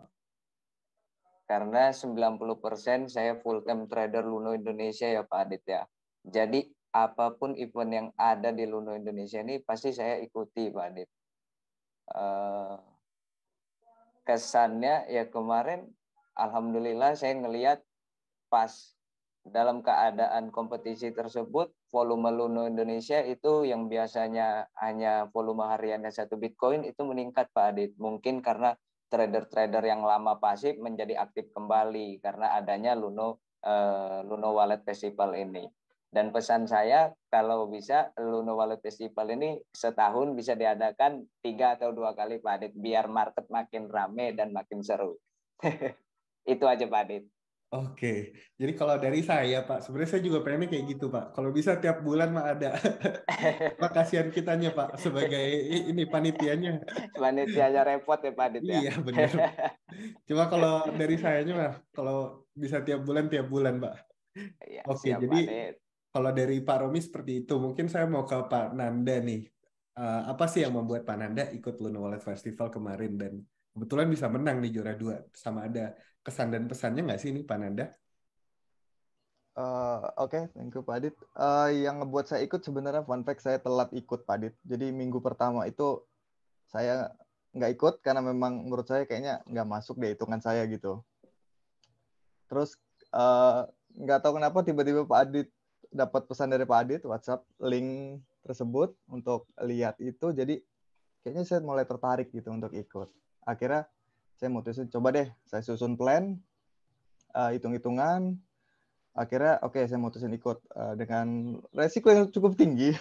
Karena 90% saya full time trader Luno Indonesia ya Pak Adit ya. Jadi apapun event yang ada di Luno Indonesia ini pasti saya ikuti Pak Adit. Kesannya ya kemarin alhamdulillah saya ngelihat pas dalam keadaan kompetisi tersebut, volume Luno Indonesia itu yang biasanya hanya volume hariannya 1 Bitcoin itu meningkat Pak Adit. Mungkin karena trader-trader yang lama pasif menjadi aktif kembali karena adanya Luno Wallet Festival ini. Dan pesan saya kalau bisa Luno Wallet Festival ini setahun bisa diadakan 3 atau 2 kali Pak Adit biar market makin rame dan makin seru. Itu aja Pak Adit. Oke, jadi kalau dari saya Pak, sebenarnya saya juga pengennya kayak gitu Pak. Kalau bisa tiap bulan mah ada. Pak kasihan kitanya Pak sebagai ini panitianya. Panitianya repot ya Pak Adit ya. Iya benar. Cuma kalau dari sayanya mah, kalau bisa tiap bulan Pak. Ya, Oke, jadi kalau dari Pak Romi seperti itu, mungkin saya mau ke Pak Nanda nih. Apa sih yang membuat Pak Nanda ikut Luno Wallet Festival kemarin dan kebetulan bisa menang di juara 2, sama ada kesan dan pesannya nggak sih ini Pak Nanda? Oke, thank you Pak Adit. Yang ngebuat saya ikut sebenarnya fun fact, saya telat ikut Pak Adit. Jadi minggu pertama itu saya nggak ikut karena memang menurut saya kayaknya nggak masuk deh hitungan saya gitu. Terus nggak tahu kenapa tiba-tiba Pak Adit dapat pesan dari Pak Adit WhatsApp link tersebut untuk lihat itu, jadi kayaknya saya mulai tertarik gitu untuk ikut. Akhirnya saya mutusin coba deh saya susun plan, hitung-hitungan. Akhirnya saya mutusin ikut dengan resiko yang cukup tinggi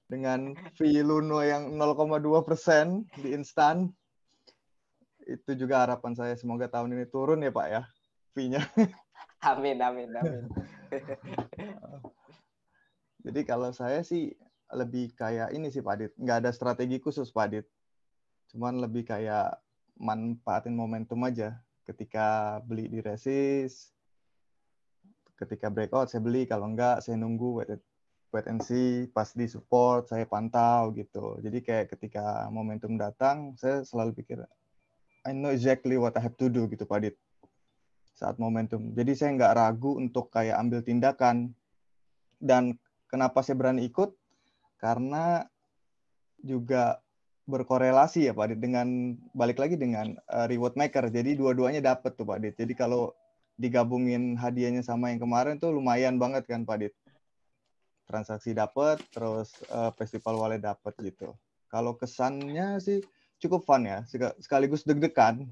dengan fee Luno yang 0,2% di instan. Itu juga harapan saya, semoga tahun ini turun ya Pak ya fee-nya. Amin. Jadi kalau saya sih lebih kayak ini sih Pak Adit, nggak ada strategi khusus Pak Adit. Cuman lebih kayak manfaatin momentum aja. Ketika beli di resist, ketika breakout saya beli, kalau enggak saya nunggu wait and see, pas di support saya pantau gitu. Jadi kayak ketika momentum datang, saya selalu pikir I know exactly what I have to do gitu Pak Adit saat momentum. Jadi saya nggak ragu untuk kayak ambil tindakan. Dan kenapa saya berani ikut? Karena juga berkorelasi ya Pak Adit dengan balik lagi dengan reward maker. Jadi dua-duanya dapat tuh Pak Adit. Jadi kalau digabungin hadiahnya sama yang kemarin tuh lumayan banget kan Pak Adit. Transaksi dapat, terus festival wallet dapat gitu. Kalau kesannya sih cukup fun ya, sekaligus deg-degan.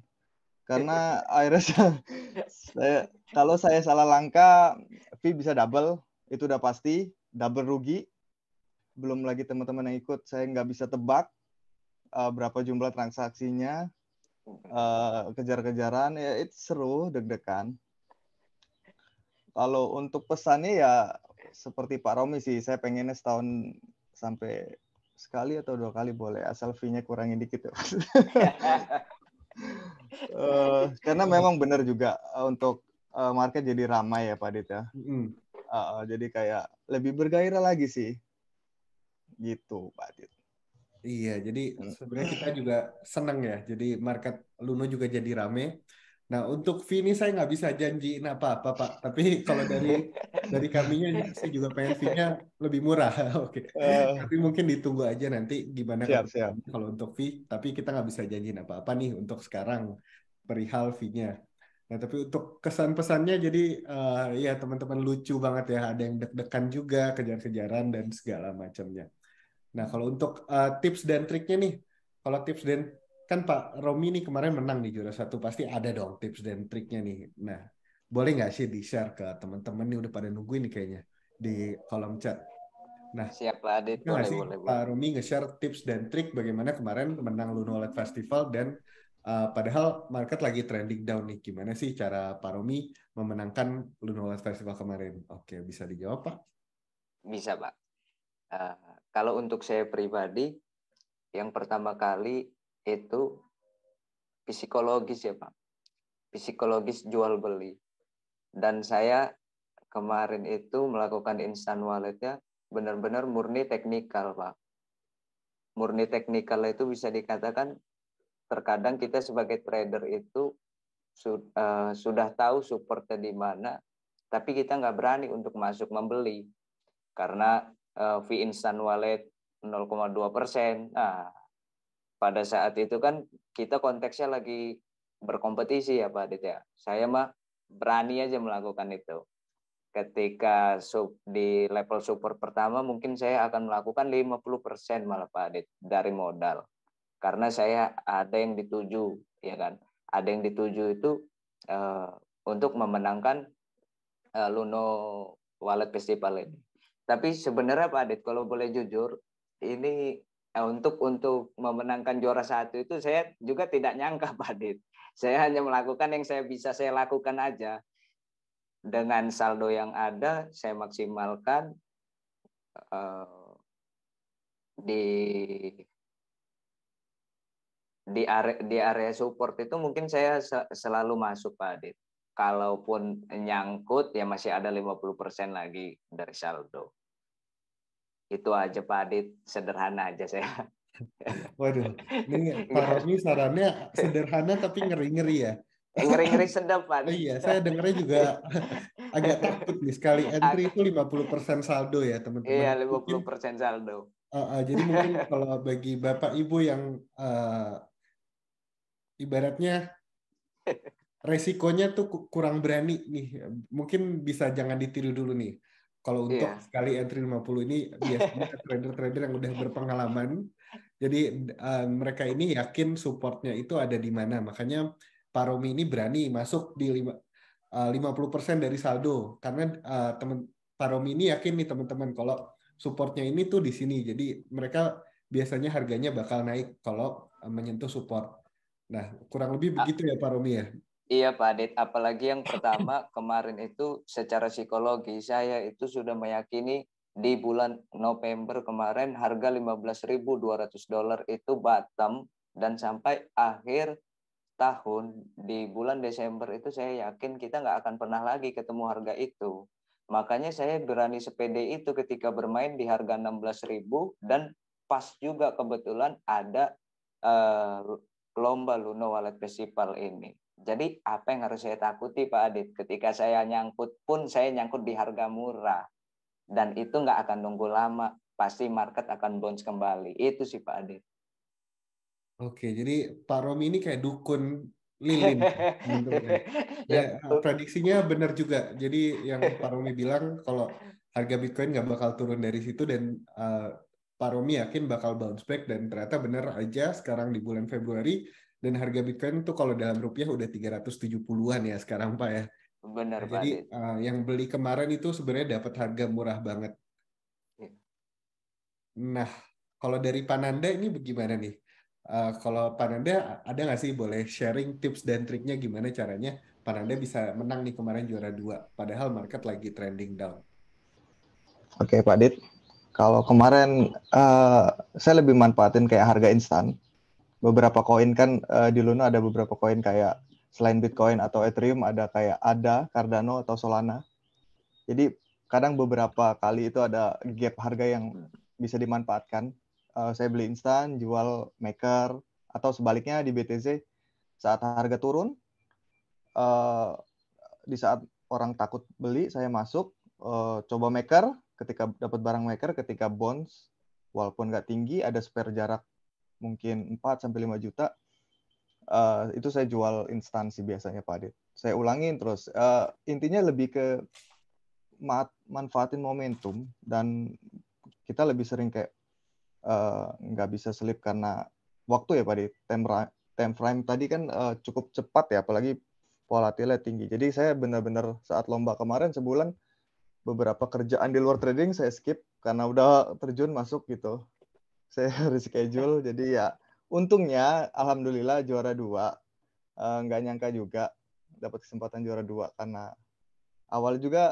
Karena akhirnya kalau saya salah langkah, fee bisa double, itu udah pasti. double rugi. Belum lagi teman-teman yang ikut, saya nggak bisa tebak berapa jumlah transaksinya, kejar-kejaran, ya itu seru, deg-degan. Kalau untuk pesannya ya seperti Pak Romi sih, saya pengennya setahun sampai sekali atau 2 kali boleh, asal fee-nya kurangin dikit ya. Karena memang benar juga untuk market jadi ramai ya Pak Dit ya. Jadi kayak lebih bergairah lagi sih. Gitu Pak Dit. Iya, jadi sebenarnya kita juga senang ya. Jadi market Luno juga jadi rame. Nah, untuk fee ini saya nggak bisa janjiin apa-apa, Pak. Tapi kalau dari kaminya sih juga pengen fee-nya lebih murah. Oke. Tapi mungkin ditunggu aja nanti gimana Siap. keputusannya kalau untuk fee. Tapi kita nggak bisa janjiin apa-apa nih untuk sekarang perihal fee-nya. Nah, tapi untuk kesan-pesannya jadi ya teman-teman lucu banget ya. Ada yang deg-degan juga, kejar-kejaran dan segala macamnya. Nah, kalau untuk tips dan triknya nih, kalau tips dan kan Pak Romi nih kemarin menang di juara 1, pasti ada dong tips dan triknya nih. Nah, boleh nggak sih di-share ke teman-teman nih, udah pada nungguin nih kayaknya di kolom chat. Nah, Siap Pak Adit, bisa nggak sih boleh. Pak Romi nge-share tips dan trik bagaimana kemarin menang Luno Wallet Festival dan padahal market lagi trending down nih. Gimana sih cara Pak Romi memenangkan Luno Wallet Festival kemarin? Oke, bisa dijawab Pak? Bisa Pak. Kalau untuk saya pribadi, yang pertama kali itu psikologis ya Pak. Psikologis jual beli. Dan saya kemarin itu melakukan instant walletnya benar-benar murni teknikal Pak. Murni teknikal itu bisa dikatakan terkadang kita sebagai trader itu sudah tahu supportnya di mana, tapi kita nggak berani untuk masuk membeli karena fee instant wallet 0,2%. Nah, pada saat itu kan kita konteksnya lagi berkompetisi ya Pak Adit ya. Saya mah berani aja melakukan itu. Ketika di level support pertama mungkin saya akan melakukan 50% malah Pak Adit dari modal. Karena saya ada yang dituju, ya kan? Ada yang dituju itu untuk memenangkan Luno Wallet Festival ini. Tapi sebenarnya Pak Adit, kalau boleh jujur, ini untuk memenangkan juara 1 itu saya juga tidak nyangka Pak Adit. Saya hanya melakukan yang saya bisa saya lakukan aja. Dengan saldo yang ada, saya maksimalkan di area support itu mungkin saya selalu masuk Pak Adit. Kalaupun nyangkut ya masih ada 50% lagi dari saldo. Itu aja Pak Adit, sederhana aja saya. Waduh, ini Pak Romi sarannya sederhana tapi ngeri-ngeri ya. Ngeri-ngeri sedap Pak. Iya, saya dengarnya juga agak takut nih. Sekali entry itu 50% saldo ya teman-teman. Iya, 50% saldo. Jadi mungkin kalau bagi Bapak Ibu yang ibaratnya resikonya tuh kurang berani nih, mungkin bisa jangan ditiru dulu nih. Kalau untuk sekali entry 50 ini biasanya trader-trader yang udah berpengalaman. Jadi mereka ini yakin supportnya itu ada di mana. Makanya Pak Romi ini berani masuk di 50% dari saldo. Karena Pak Romi ini yakin nih teman-teman kalau supportnya ini tuh di sini. Jadi mereka biasanya harganya bakal naik kalau menyentuh support. Nah, kurang lebih begitu ya Pak Romi ya? Iya Pak Adit, apalagi yang pertama kemarin itu secara psikologi saya itu sudah meyakini di bulan November kemarin harga $15.200 itu bottom, dan sampai akhir tahun di bulan Desember itu saya yakin kita nggak akan pernah lagi ketemu harga itu. Makanya saya berani sepede itu ketika bermain di harga 16.000 dan pas juga kebetulan ada lomba Luno Wallet Festival ini. Jadi apa yang harus saya takuti Pak Adit? Ketika saya nyangkut pun saya nyangkut di harga murah. Dan itu nggak akan nunggu lama. Pasti market akan bounce kembali. Itu sih Pak Adit. Oke, jadi Pak Romi ini kayak dukun lilin. Ya, prediksinya benar juga. Jadi yang Pak Romi bilang kalau harga Bitcoin nggak bakal turun dari situ dan Pak Romi yakin bakal bounce back, dan ternyata benar aja sekarang di bulan Februari. Dan harga Bitcoin tuh kalau dalam rupiah udah 370-an ya sekarang Pak ya. Benar Pak Jadi Adit. yang beli kemarin itu sebenarnya dapat harga murah banget. Nah, kalau dari Pananda ini bagaimana nih? Kalau Pananda ada nggak sih boleh sharing tips dan triknya gimana caranya Pananda bisa menang nih kemarin juara 2, padahal market lagi trending down. Oke, Pak Dit. Kalau kemarin saya lebih manfaatin kayak harga instan. Beberapa koin kan di Luno ada beberapa koin kayak selain Bitcoin atau Ethereum ada kayak ADA, Cardano atau Solana. Jadi kadang beberapa kali itu ada gap harga yang bisa dimanfaatkan. Saya beli instan, jual maker, atau sebaliknya di BTC saat harga turun, di saat orang takut beli, saya masuk, coba maker, ketika dapat barang maker, ketika bonds, walaupun nggak tinggi, ada spare jarak mungkin 4-5 juta, itu saya jual instansi biasanya Pak Adit. Saya ulangin terus. Intinya lebih ke manfaatin momentum, dan kita lebih sering kayak nggak bisa selip karena waktu ya Pak Adit. Time frame tadi kan cukup cepat ya, apalagi volatilnya tinggi. Jadi saya benar-benar saat lomba kemarin sebulan, beberapa kerjaan di luar trading saya skip karena udah terjun masuk gitu. Saya reschedule, jadi ya untungnya alhamdulillah juara 2. Nggak nyangka juga dapat kesempatan juara 2 karena awal juga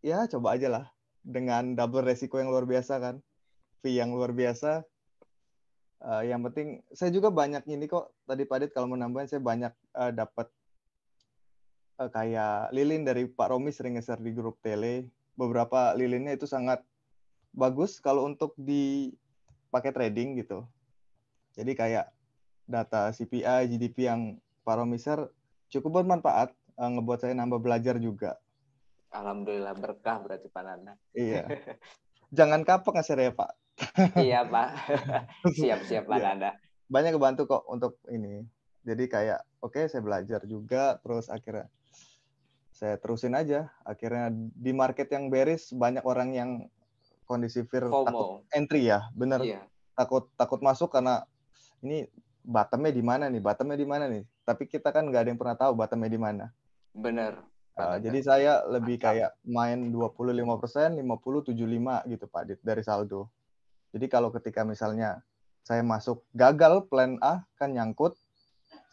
ya coba aja lah dengan double resiko yang luar biasa kan, fee yang luar biasa. Yang penting saya juga banyak ini kok tadi Pak Adit, kalau menambahin saya banyak dapat kayak lilin dari Pak Romi, sering nge-share di grup tele. Beberapa lilinnya itu sangat bagus kalau untuk dipakai trading gitu. Jadi kayak data CPI, GDP yang Pak Romi share cukup bermanfaat, ngebuat saya nambah belajar juga. Alhamdulillah berkah berarti Pananda. Iya. Jangan kapok nge-share ya Pak. Iya Pak. Siap-siap Pananda. Banyak kebantu kok untuk ini. Jadi kayak oke, saya belajar juga, terus akhirnya saya terusin aja. Akhirnya di market yang bearish banyak orang yang kondisi fear, takut entry ya, bener. Iya. Takut masuk karena ini bottomnya di mana nih. Tapi kita kan nggak ada yang pernah tahu bottomnya di mana. Bener. Jadi saya lebih kayak main 25%, 50, 75 gitu Pak Dit dari saldo. Jadi kalau ketika misalnya saya masuk gagal plan A kan nyangkut,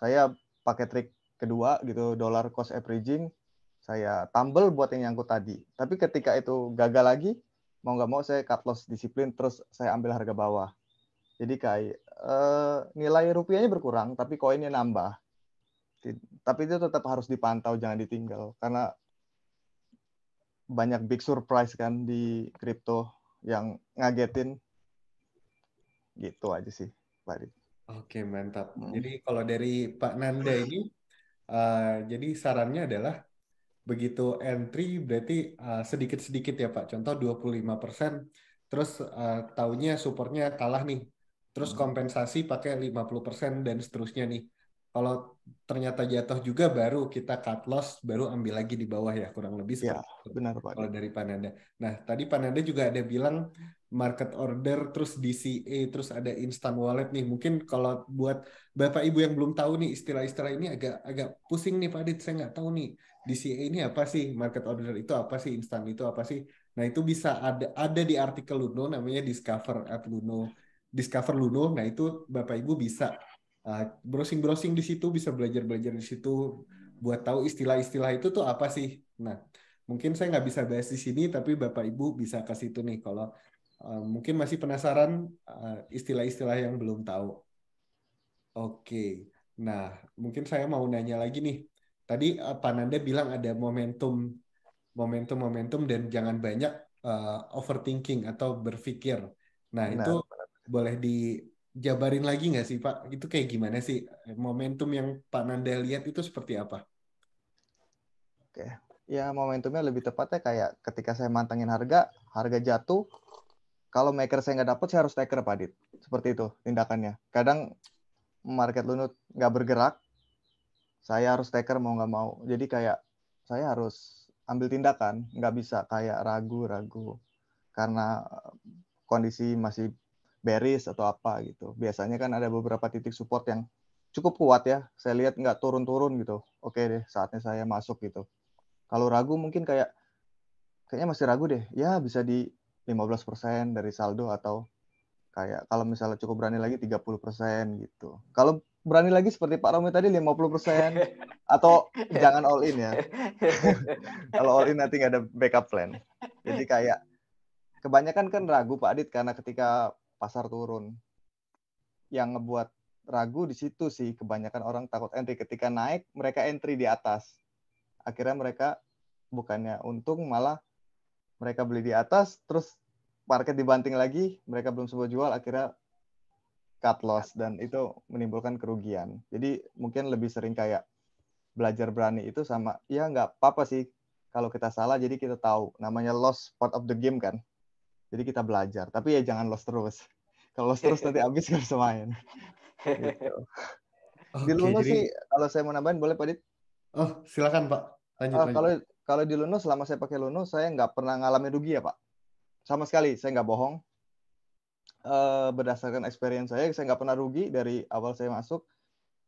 saya pakai trik kedua gitu, dollar cost averaging, saya tumble buat yang nyangkut tadi. Tapi ketika itu gagal lagi, mau nggak mau saya cut loss disiplin, terus saya ambil harga bawah. Jadi kayak nilai rupiahnya berkurang, tapi koinnya nambah. Tapi itu tetap harus dipantau, jangan ditinggal. Karena banyak big surprise kan di kripto yang ngagetin. Gitu aja sih, Pak Adi. Oke, mantap. Jadi kalau dari Pak Nanda ini, jadi sarannya adalah begitu entry berarti sedikit-sedikit ya Pak. Contoh 25%, terus taunya supportnya kalah nih. Terus kompensasi pakai 50% dan seterusnya nih. Kalau ternyata jatuh juga baru kita cut loss, baru ambil lagi di bawah ya, kurang lebih seperti itu. Benar Pak. Kalau dari Pak Nanda. Nah, tadi Pak Nanda juga ada bilang market order, terus DCA, terus ada instant wallet nih. Mungkin kalau buat Bapak Ibu yang belum tahu nih istilah-istilah ini agak pusing nih Pak Adit, saya nggak tahu nih DCA ini apa sih, market order itu apa sih, instan itu apa sih. Nah itu bisa ada di artikel Luno namanya Discover Luno. Nah itu Bapak Ibu bisa browsing di situ, bisa belajar di situ buat tahu istilah-istilah itu tuh apa sih. Nah mungkin saya nggak bisa bahas di sini, tapi Bapak Ibu bisa ke situ nih kalau mungkin masih penasaran istilah-istilah yang belum tahu. Oke, nah mungkin saya mau nanya lagi nih. Tadi Pak Nanda bilang ada momentum dan jangan banyak overthinking atau berpikir. Nah itu boleh dijabarin lagi nggak sih Pak? Itu kayak gimana sih momentum yang Pak Nanda lihat itu seperti apa? Oke, ya momentumnya lebih tepatnya kayak ketika saya mantengin harga jatuh, kalau maker saya nggak dapet, saya harus taker Pak Adit. Seperti itu tindakannya. Kadang market lunut nggak bergerak, saya harus taker mau nggak mau. Jadi kayak saya harus ambil tindakan, nggak bisa kayak ragu-ragu karena kondisi masih bearish atau apa gitu. Biasanya kan ada beberapa titik support yang cukup kuat ya. Saya lihat nggak turun-turun gitu. Oke deh, saatnya saya masuk gitu. Kalau ragu mungkin kayaknya masih ragu deh. Ya bisa di 15% dari saldo atau Kayak kalau misalnya cukup berani lagi 30% gitu. Kalau berani lagi seperti Pak Romi tadi 50% atau jangan all in ya. Kalau all in nanti nggak ada backup plan. Jadi kayak kebanyakan kan ragu Pak Adit karena ketika pasar turun. Yang ngebuat ragu di situ sih, kebanyakan orang takut entry. Ketika naik mereka entry di atas. Akhirnya mereka bukannya untung malah mereka beli di atas, terus market dibanting lagi, mereka belum sempat jual, akhirnya cut loss, dan itu menimbulkan kerugian. Jadi mungkin lebih sering kayak belajar berani itu sama, ya nggak apa-apa sih kalau kita salah, jadi kita tahu. Namanya loss part of the game kan. Jadi kita belajar, tapi ya jangan loss terus. Kalau loss terus nanti habis nggak bisa main. Gitu. Di Oke, Luno jadi sih, kalau saya mau nambahin, boleh Pak Dit? oh silakan Pak, lanjut. Kalau di Luno, selama saya pakai Luno, saya nggak pernah ngalamin rugi ya Pak. Sama sekali, saya nggak bohong. Berdasarkan experience saya nggak pernah rugi dari awal saya masuk.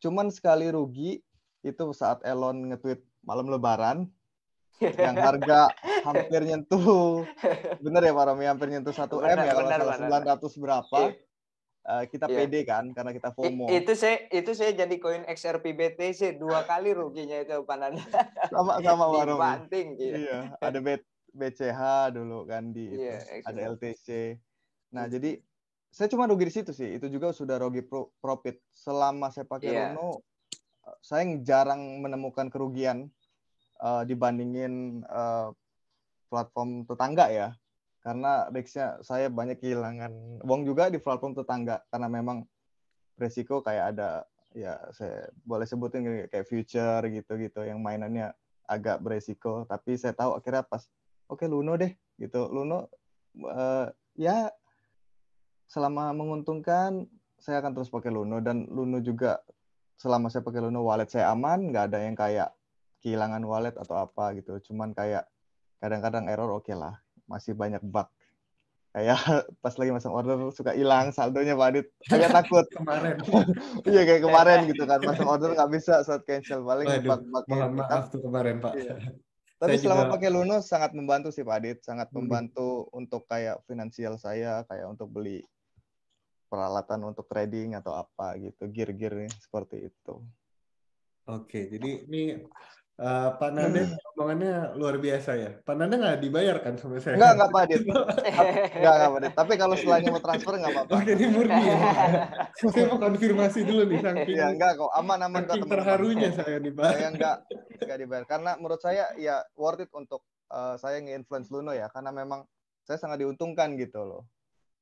Cuman sekali rugi itu saat Elon nge-tweet malam Lebaran yang harga hampir nyentuh, bener ya Pak Romi, hampir nyentuh 1 M ya kalau salah 900 berapa. Kita pede kan karena kita FOMO. Itu saya jadi koin XRP BTC 2 kali ruginya itu Pananda. Sama Pak Romi. Dibanting. Iya, ada BCH dulu kan di itu, ada LTC. Nah, jadi saya cuma rugi di situ sih. Itu juga sudah rugi profit. Selama saya pakai Luno, saya jarang menemukan kerugian dibandingin platform tetangga ya. Karena risknya saya banyak kehilangan uang juga di platform tetangga. Karena memang resiko kayak ada, ya saya boleh sebutin kayak future gitu-gitu yang mainannya agak beresiko. Tapi saya tahu akhirnya pas, oke, Luno deh gitu. Luno ya selama menguntungkan saya akan terus pakai Luno, dan Luno juga selama saya pakai Luno wallet saya aman, nggak ada yang kayak kehilangan wallet atau apa gitu. Cuman kayak kadang-kadang error, oke lah, masih banyak bug. Kayak pas lagi masang order suka hilang saldonya Pak Adit, agak takut. Kemarin. Iya kayak kemarin gitu kan, masang order nggak bisa saat cancel, paling bug-bug mohon itu. Maaf tuh kemarin Pak. Iya. Tapi selama pakai Luno sangat membantu sih Pak Adit, sangat membantu untuk kayak finansial saya, kayak untuk beli peralatan untuk trading atau apa gitu, gear-gear seperti itu. Oke, jadi ini Pak Nanda omongannya luar biasa ya. Pak Nanda nggak dibayar kan sama saya? Enggak Pak Adit. Enggak Pak Adit. Tapi kalau setelahnya mau transfer nggak apa-apa. Oke, ini murni ya. Saya mau konfirmasi dulu nih, saking ya enggak kok, aman-aman kok teman-teman. terharunya saya nih Pak. Saya enggak dibayar, karena menurut saya ya worth it untuk saya nge-influence Luno ya, karena memang saya sangat diuntungkan gitu loh.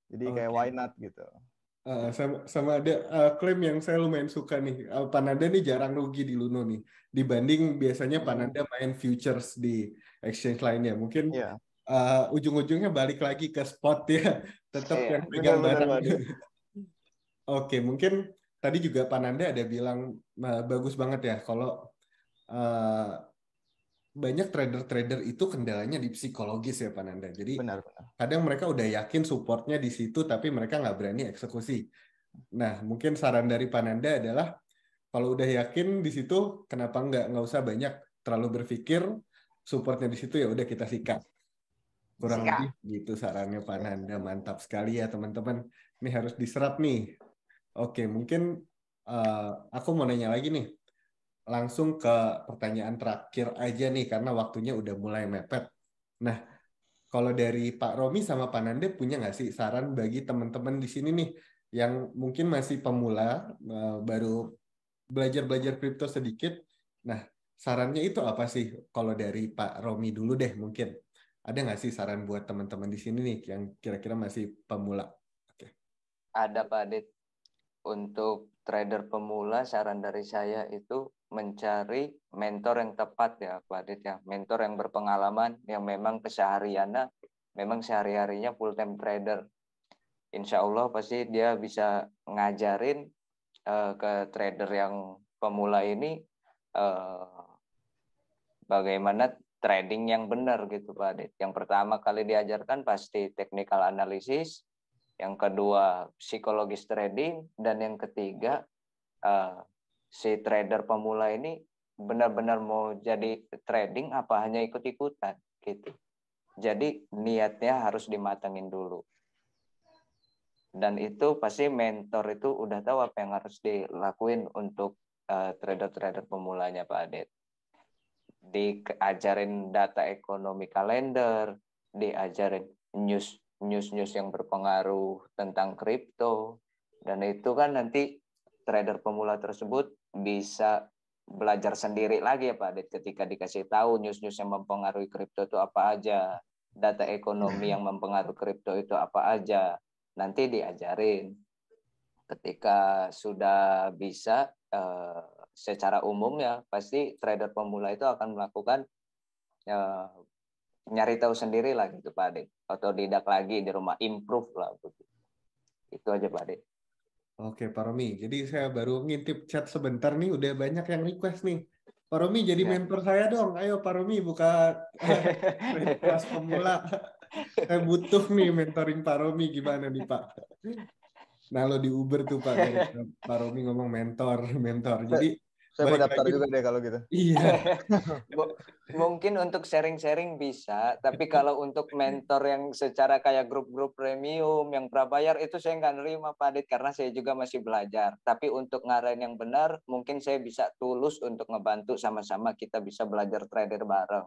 Jadi kayak why not gitu. Sama ada klaim yang saya lumayan suka nih. Pananda nih jarang rugi di Luno nih, dibanding biasanya Pananda main futures di exchange lainnya. Mungkin ujung-ujungnya balik lagi ke spot ya, tetap yang pegang barang. Oke, mungkin tadi juga Pananda ada bilang bagus banget ya kalau banyak trader-trader itu kendalanya di psikologis ya Pananda. Jadi kadang mereka udah yakin supportnya di situ, tapi mereka nggak berani eksekusi. Nah, mungkin saran dari Pananda adalah kalau udah yakin di situ, kenapa nggak usah banyak terlalu berpikir, supportnya di situ ya udah kita sikat. Kurang lebih gitu sarannya Pananda. Mantap sekali ya teman-teman. Ini harus diserap nih. Oke, mungkin aku mau nanya lagi nih. Langsung ke pertanyaan terakhir aja nih, karena waktunya udah mulai mepet. Nah, kalau dari Pak Romi sama Pak Nanda punya nggak sih saran bagi teman-teman di sini nih, yang mungkin masih pemula, baru belajar kripto sedikit. Nah, sarannya itu apa sih? Kalau dari Pak Romi dulu deh mungkin. Ada nggak sih saran buat teman-teman di sini nih, yang kira-kira masih pemula? Oke. Ada Pak Adit. Untuk trader pemula, saran dari saya itu mencari mentor yang tepat ya Pak Adit ya. Mentor yang berpengalaman, yang memang kesehariannya, memang sehari-harinya full time trader. Insya Allah pasti dia bisa ngajarin ke trader yang pemula ini bagaimana trading yang benar gitu Pak Adit. Yang pertama kali diajarkan pasti technical analysis, yang kedua psikologis trading, dan yang ketiga si trader pemula ini benar-benar mau jadi trading apa hanya ikut-ikutan gitu. Jadi niatnya harus dimatengin dulu. Dan itu pasti mentor itu udah tahu apa yang harus dilakuin untuk trader-trader pemulanya Pak Adit. Diajarin data ekonomi kalender, diajarin news yang berpengaruh tentang kripto, dan itu kan nanti trader pemula tersebut bisa belajar sendiri lagi ya Pak Adit, ketika dikasih tahu news yang mempengaruhi kripto itu apa aja, data ekonomi yang mempengaruhi kripto itu apa aja, nanti diajarin. Ketika sudah bisa secara umum ya, pasti trader pemula itu akan melakukan nyari tahu sendiri lah gitu Pak Adit, otodidak lagi di rumah, improve lah begitu. Itu aja Pak Adit. Oke Pak Romi, jadi saya baru ngintip chat sebentar nih, udah banyak yang request nih. Pak Romi jadi Ya. mentor saya dong, ayo Pak Romi buka kelas pemula. Saya butuh nih mentoring Pak Romi, gimana nih Pak? Nah lo di Uber tuh Pak, Pak Romi ngomong mentor. Jadi Saya mau balik daftar lagi. juga deh kalau gitu. Iya. Mungkin untuk sharing-sharing bisa, tapi kalau untuk mentor yang secara kayak grup-grup premium yang prabayar itu saya nggak nerima Pak Adit, karena saya juga masih belajar. Tapi untuk ngarahin yang benar, mungkin saya bisa tulus untuk ngebantu, sama-sama kita bisa belajar trader bareng.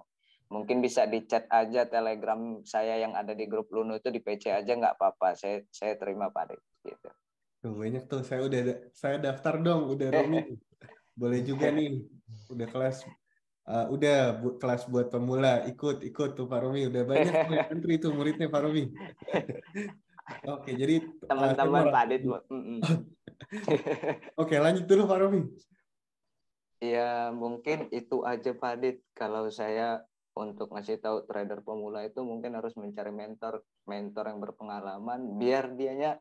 Mungkin bisa di chat aja Telegram saya yang ada di grup Luno itu, di PC aja nggak apa-apa. Saya terima Pak Adit. Gitu. Tuh, banyak tuh, saya daftar dong, udah Romi. Boleh juga nih, udah kelas kelas buat pemula, ikut tuh Pak Romi, udah banyak tuh yang antri tuh muridnya Pak Romi. Oke, jadi teman-teman Pak Adit. Oke, lanjut dulu Pak Romi. Ya mungkin itu aja Pak Adit. Kalau saya untuk ngasih tahu trader pemula itu mungkin harus mencari mentor yang berpengalaman, biar dianya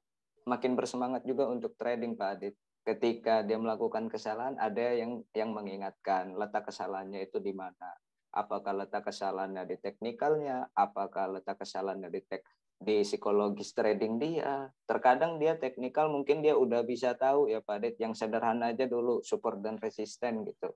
makin bersemangat juga untuk trading Pak Adit. Ketika dia melakukan kesalahan, ada yang mengingatkan letak kesalahannya itu di mana. Apakah letak kesalahannya di teknikalnya, apakah letak kesalahannya di psikologis trading dia. Terkadang dia teknikal mungkin dia udah bisa tahu ya Pak Adit, yang sederhana aja dulu, support dan resisten gitu.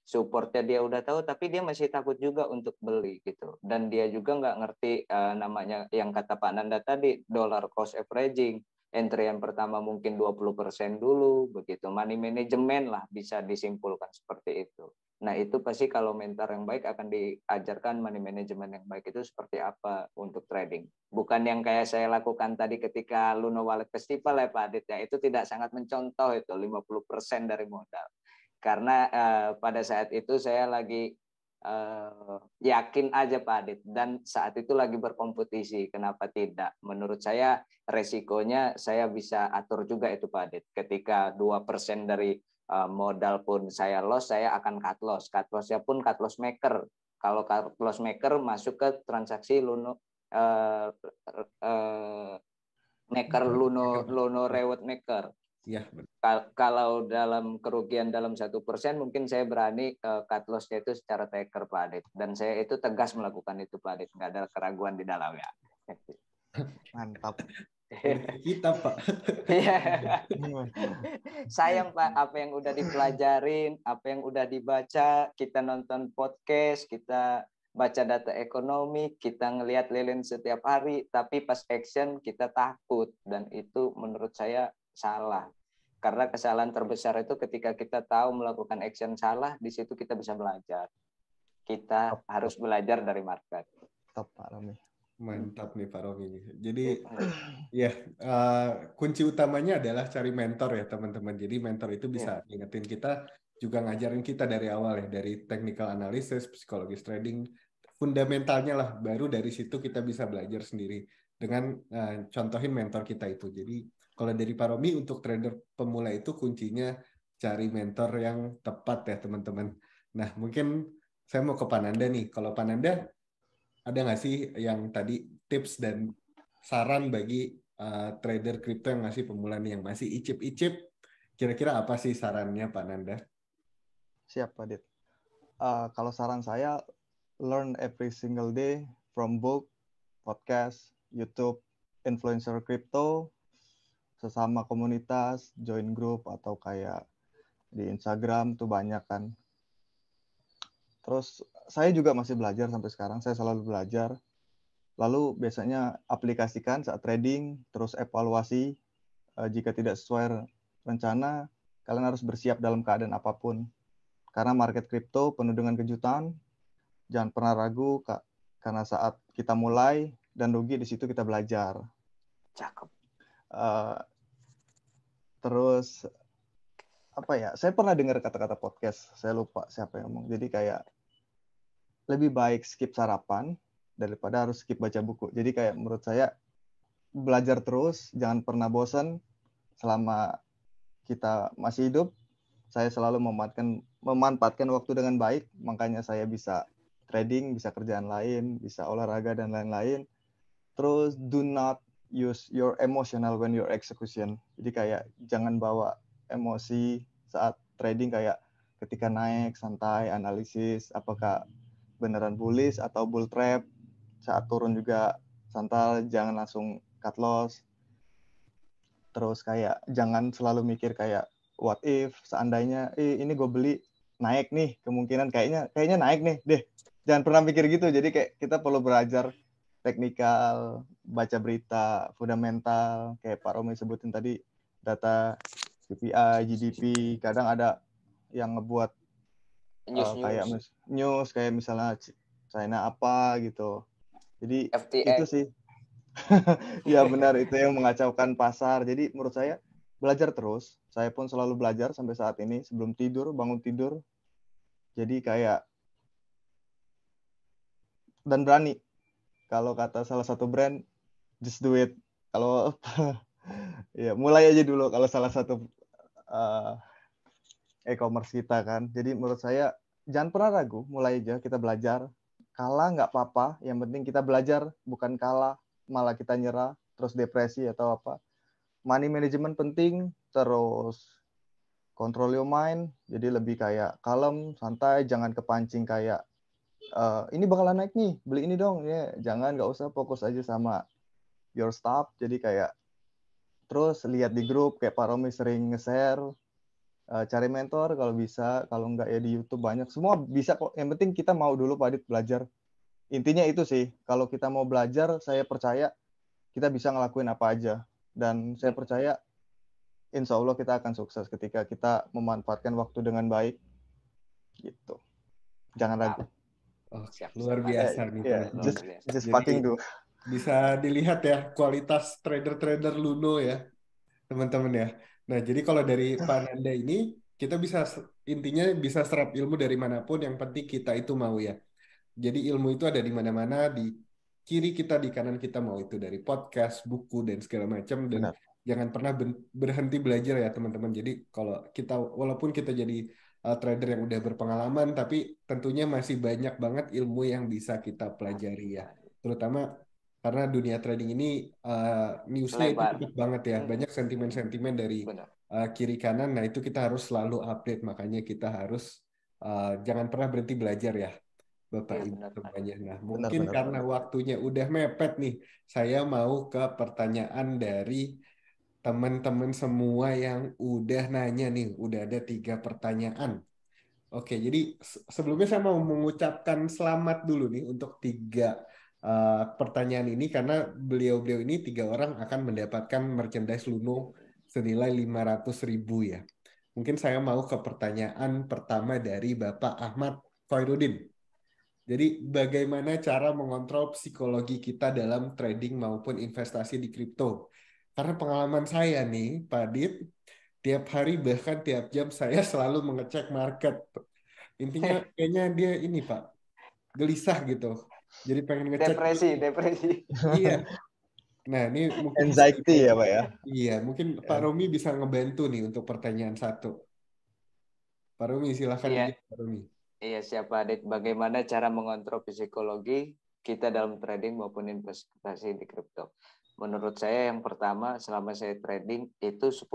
Supportnya dia udah tahu, tapi dia masih takut juga untuk beli gitu. Dan dia juga nggak ngerti namanya yang kata Pak Nanda tadi, dollar cost averaging. Entry yang pertama mungkin 20% dulu, begitu. Money management lah bisa disimpulkan seperti itu. Nah itu pasti kalau mentor yang baik akan diajarkan money management yang baik itu seperti apa untuk trading. Bukan yang kayak saya lakukan tadi ketika Luno Wallet Festival ya Pak Adit ya, itu tidak sangat mencontoh itu 50% dari modal. Karena pada saat itu saya lagi yakin aja Pak Adit, dan saat itu lagi berkompetisi, kenapa tidak? Menurut saya resikonya saya bisa atur juga itu Pak Adit. Ketika 2% dari modal pun saya loss, saya akan cut loss. Cut lossnya pun cut loss maker. Kalau cut loss maker masuk ke transaksi Luno maker Luno reward maker. Ya. Kalau dalam kerugian dalam 1% mungkin saya berani cut loss-nya itu secara taker Pak Adit, dan saya itu tegas melakukan itu Pak Adit, nggak ada keraguan di dalamnya. Mantap. Kita Pak. Sayang Pak, apa yang udah dipelajarin, apa yang udah dibaca, kita nonton podcast, kita baca data ekonomi, kita ngelihat lilin setiap hari, tapi pas action kita takut, dan itu menurut saya salah. Karena kesalahan terbesar itu ketika kita tahu melakukan action salah, di situ kita bisa belajar. Kita harus belajar dari market. Top Pak Romi. Mantap nih Pak Romi. Jadi ya kunci utamanya adalah cari mentor ya teman-teman. Jadi mentor itu bisa ingetin kita, juga ngajarin kita dari awal ya, dari technical analysis, psikologis trading, fundamentalnya lah. Baru dari situ kita bisa belajar sendiri dengan contohin mentor kita itu. Jadi kalau dari Pak Romi, untuk trader pemula itu kuncinya cari mentor yang tepat ya teman-teman. Nah mungkin saya mau ke Pak Nanda nih. Kalau Pak Nanda, ada nggak sih yang tadi tips dan saran bagi trader kripto yang masih pemula nih, yang masih icip-icip? Kira-kira apa sih sarannya Pak Nanda? Siap Pak Dit. Kalau saran saya, learn every single day from book, podcast, YouTube, influencer crypto, sesama komunitas, join group, atau kayak di Instagram tuh banyak kan. Terus saya juga masih belajar sampai sekarang, saya selalu belajar. Lalu biasanya aplikasikan saat trading, terus evaluasi jika tidak sesuai rencana, kalian harus bersiap dalam keadaan apapun. Karena market kripto penuh dengan kejutan, jangan pernah ragu, karena saat kita mulai dan rugi di situ kita belajar. Cakep. Terus apa ya? Saya pernah dengar kata-kata podcast, saya lupa siapa yang ngomong. Jadi kayak lebih baik skip sarapan daripada harus skip baca buku. Jadi kayak menurut saya belajar terus, jangan pernah bosan selama kita masih hidup. Saya selalu memanfaatkan waktu dengan baik, makanya saya bisa trading, bisa kerjaan lain, bisa olahraga dan lain-lain. Terus do not use your emotional when you're execution. Jadi kayak jangan bawa emosi saat trading, kayak ketika naik santai analisis apakah beneran bullish atau bull trap. Saat turun juga santai, jangan langsung cut loss. Terus kayak jangan selalu mikir kayak what if seandainya ini gue beli naik nih, kemungkinan kayaknya naik nih deh. Jangan pernah mikir gitu. Jadi kayak kita perlu belajar teknikal, baca berita, fundamental, kayak Pak Romi sebutin tadi, data CPI, GDP, kadang ada yang ngebuat kayak news kayak misalnya China apa gitu. Jadi FTX. itu sih. Ya benar, itu yang mengacaukan pasar. Jadi menurut saya belajar terus. Saya pun selalu belajar sampai saat ini, sebelum tidur, bangun tidur. Jadi kayak dan berani. Kalau kata salah satu brand, just do it. Kalau ya mulai aja dulu kalau salah satu e-commerce kita kan. Jadi menurut saya jangan pernah ragu, mulai aja kita belajar. Kalah nggak apa-apa, yang penting kita belajar, bukan kalah malah kita nyerah terus depresi atau apa. Money management penting, terus control your mind, jadi lebih kayak kalem, santai, jangan kepancing kayak ini bakalan naik nih, beli ini dong ya. Jangan, nggak usah, fokus aja sama your stuff. Jadi kayak terus lihat di grup, kayak Pak Romi sering nge-share, cari mentor kalau bisa, kalau nggak ya di YouTube banyak, semua bisa kok. Yang penting kita mau dulu Pak Adit belajar. Intinya itu sih, kalau kita mau belajar, saya percaya kita bisa ngelakuin apa aja. Dan saya percaya insya Allah kita akan sukses ketika kita memanfaatkan waktu dengan baik. Gitu. Jangan ragu. Oh, luar biasa nih teman-teman. Just fucking do. Bisa dilihat ya kualitas trader-trader Luno ya, teman-teman ya. Nah, jadi kalau dari Pak Nanda ini, kita bisa intinya bisa serap ilmu dari manapun, yang penting kita itu mau ya. Jadi ilmu itu ada di mana-mana, di kiri kita, di kanan kita, mau itu dari podcast, buku, dan segala macam. Dan jangan pernah berhenti belajar ya teman-teman. Jadi kalau kita, walaupun kita jadi trader yang udah berpengalaman, tapi tentunya masih banyak banget ilmu yang bisa kita pelajari ya. Terutama karena dunia trading ini newsnya itu cepet banget ya. Banyak sentimen-sentimen dari kiri kanan. Nah itu kita harus selalu update. Makanya kita harus jangan pernah berhenti belajar ya, Bapak Ibu semuanya. Nah, mungkin karena waktunya udah mepet nih, saya mau ke pertanyaan dari teman-teman semua yang udah nanya nih. Udah ada 3 pertanyaan. Oke, jadi sebelumnya saya mau mengucapkan selamat dulu nih untuk 3 pertanyaan ini, karena beliau-beliau ini 3 orang akan mendapatkan merchandise Luno senilai 500.000 ya. Mungkin saya mau ke pertanyaan pertama dari Bapak Ahmad Khairuddin. Jadi bagaimana cara mengontrol psikologi kita dalam trading maupun investasi di kripto? Karena pengalaman saya nih, Pak Dit, tiap hari bahkan tiap jam saya selalu mengecek market. Intinya kayaknya dia ini Pak, gelisah gitu. Jadi pengen ngecek. Depresi. Iya. Nah ini mungkin anxiety ya Pak ya. Iya, mungkin Pak Romi bisa ngebantu nih untuk pertanyaan 1. Pak Romi silahkan. Iya. Pak Romi. Iya, siapa Adit? Bagaimana cara mengontrol psikologi kita dalam trading maupun investasi di kripto? Menurut saya yang pertama, selama saya trading itu 10%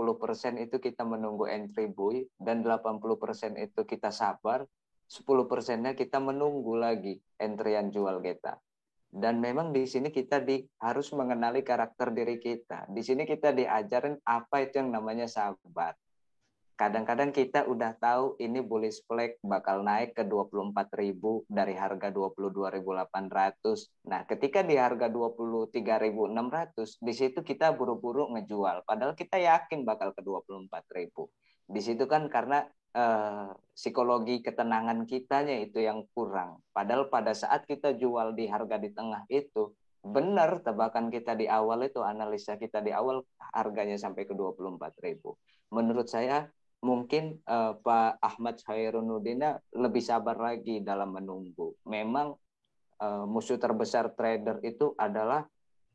itu kita menunggu entry buy, dan 80% itu kita sabar, 10%-nya kita menunggu lagi entryan jual kita. Dan memang di sini kita harus mengenali karakter diri kita. Di sini kita diajarin apa itu yang namanya sabar. kadang-kadang kita udah tahu ini bullish flag bakal naik ke 24.000 dari harga 22.800. Nah, ketika di harga 23.600, di situ kita buru-buru ngejual. Padahal kita yakin bakal ke 24.000. Di situ kan karena psikologi ketenangan kitanya itu yang kurang. Padahal pada saat kita jual di harga di tengah itu, benar tebakan kita di awal itu, analisa kita di awal harganya sampai ke 24.000. Menurut saya mungkin Pak Ahmad Khairuddin lebih sabar lagi dalam menunggu. Memang musuh terbesar trader itu adalah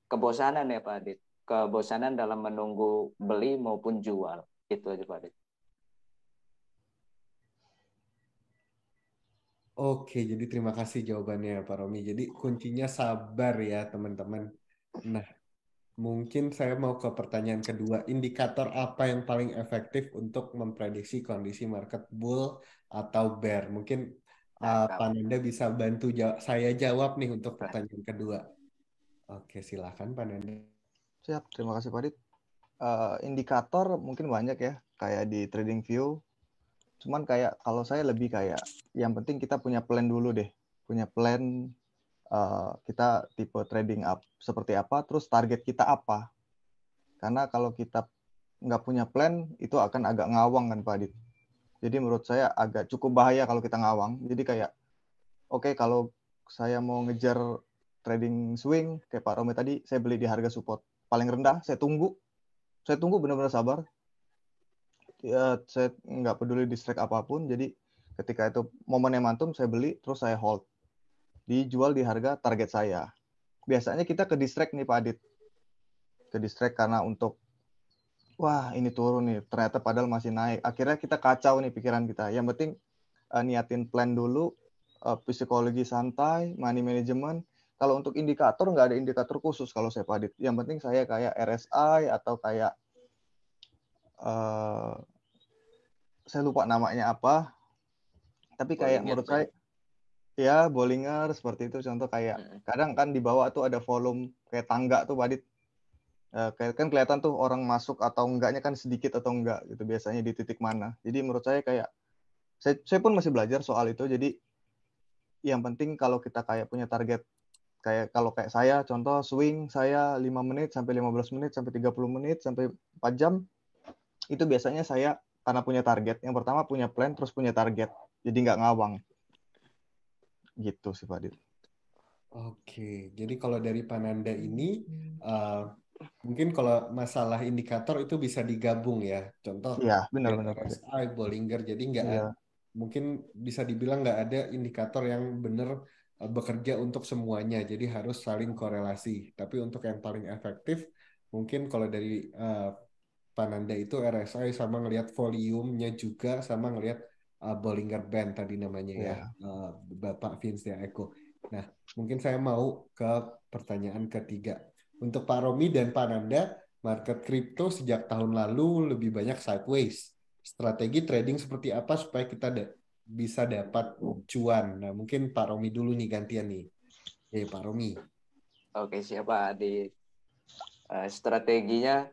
kebosanan ya Pak Adit. Kebosanan dalam menunggu beli maupun jual. Itu aja Pak Adit. Oke, jadi terima kasih jawabannya Pak Romi. Jadi kuncinya sabar ya teman-teman. Nah, mungkin saya mau ke pertanyaan kedua. Indikator apa yang paling efektif untuk memprediksi kondisi market bull atau bear? Mungkin Pak Nanda bisa bantu saya jawab nih untuk pertanyaan kedua. Oke, silakan Pak Nanda. Siap, terima kasih Pak Dit. Indikator mungkin banyak ya, kayak di TradingView. Cuman kayak kalau saya lebih kayak yang penting kita punya plan dulu deh. Punya plan kita tipe trading up seperti apa, terus target kita apa. Karena kalau kita nggak punya plan, itu akan agak ngawang kan Pak Adit. Jadi menurut saya agak cukup bahaya kalau kita ngawang. Jadi kayak, oke, kalau saya mau ngejar trading swing, kayak Pak Romi tadi, saya beli di harga support paling rendah, saya tunggu benar-benar sabar. Ya, saya nggak peduli di strike apapun, jadi ketika itu momennya mantum, saya beli, terus saya hold. Dijual di harga target saya. Biasanya kita ke distract nih Pak Adit. Ke distract karena untuk, wah ini turun nih, ternyata padahal masih naik. Akhirnya kita kacau nih pikiran kita. Yang penting niatin plan dulu, psikologi santai, money management. Kalau untuk indikator, nggak ada indikator khusus kalau saya Pak Adit. Yang penting saya kayak RSI atau kayak saya lupa namanya apa, tapi kayak Bollinger, menurut saya ya Bollinger seperti itu. Contoh kayak kadang kan di bawah tuh ada volume kayak tangga tuh Pak Adit. Kayak kan kelihatan tuh orang masuk atau enggaknya kan sedikit atau enggak gitu biasanya di titik mana. Jadi menurut saya kayak saya pun masih belajar soal itu. Jadi yang penting kalau kita kayak punya target, kayak kalau kayak saya contoh swing saya 5 menit sampai 15 menit sampai 30 menit sampai 4 jam, itu biasanya saya karena punya target. Yang pertama punya plan, terus punya target. Jadi nggak ngawang. Gitu sih Pak Dit. Oke, jadi kalau dari Pananda ini mungkin kalau masalah indikator itu bisa digabung ya. Contoh Iya, benar-benar Pak Dit. RSI, Bollinger, jadi nggak Iya. mungkin bisa dibilang nggak ada indikator yang benar bekerja untuk semuanya. Jadi harus saling korelasi. Tapi untuk yang paling efektif, mungkin kalau dari Pananda itu RSI sama ngelihat volumenya juga sama ngelihat Bollinger Band tadi namanya ya, Bapak Vince Eko. Nah, mungkin saya mau ke pertanyaan ketiga. Untuk Pak Romi dan Pak Nanda, market kripto sejak tahun lalu lebih banyak sideways. Strategi trading seperti apa supaya kita bisa dapat cuan? Nah, mungkin Pak Romi dulu nih gantian nih. Pak Romi. Oke, siapa di strateginya?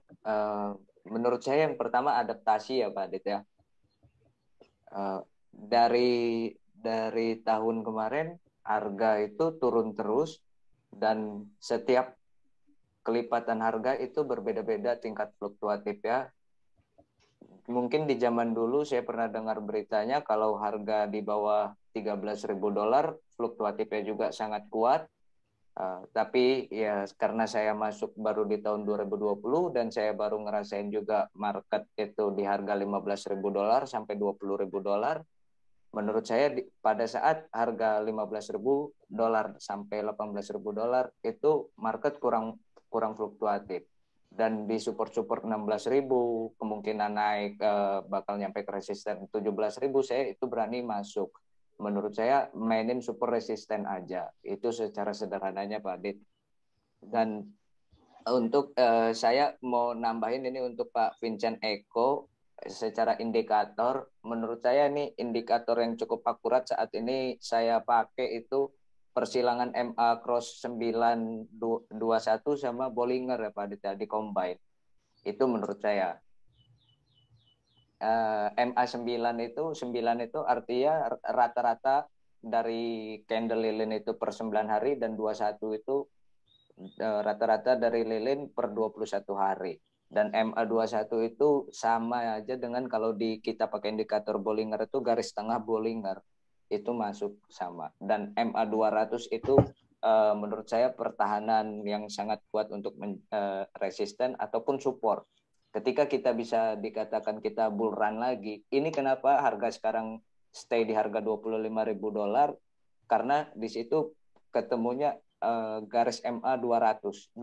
Menurut saya yang pertama adaptasi ya Pak Adit ya. Dari tahun kemarin harga itu turun terus dan setiap kelipatan harga itu berbeda-beda tingkat fluktuatif ya. Mungkin di zaman dulu saya pernah dengar beritanya kalau harga di bawah $13.000 fluktuatifnya juga sangat kuat. Tapi ya karena saya masuk baru di tahun 2020 dan saya baru ngerasain juga market itu di harga $15.000 sampai $20.000. Menurut saya pada saat harga $15.000 sampai $18.000 itu market kurang fluktuatif. Dan di support 16.000 kemungkinan naik bakal nyampe ke resisten 17.000, saya itu berani masuk. Menurut saya mainin super resisten aja. Itu secara sederhananya Pak Adit. Dan untuk saya mau nambahin ini untuk Pak Vincent Eko, secara indikator, menurut saya nih indikator yang cukup akurat saat ini saya pakai itu persilangan MA cross 921 sama Bollinger ya Pak Adit di combine. Itu menurut saya. MA9 itu artinya rata-rata dari candle lilin itu per 9 hari dan 21 itu rata-rata dari lilin per 21 hari. Dan MA21 itu sama aja dengan kalau kita pakai indikator Bollinger itu garis tengah Bollinger. Itu masuk sama. Dan MA200 itu menurut saya pertahanan yang sangat kuat untuk resisten ataupun support. Ketika kita bisa dikatakan kita bull run lagi, ini kenapa harga sekarang stay di harga $25.000, karena di situ ketemunya garis MA 200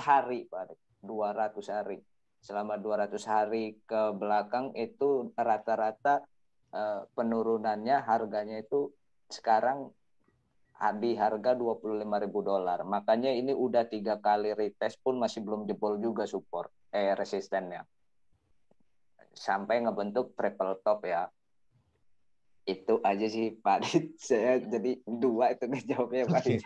hari, Pak. 200 hari. Selama 200 hari ke belakang itu rata-rata penurunannya harganya itu sekarang di harga $25.000. Makanya ini udah 3 kali retest pun masih belum jebol juga support resistennya. Sampai ngebentuk triple top ya. Itu aja sih Pak Dit. Saya jadi 2 itu jawabnya Pak Dit.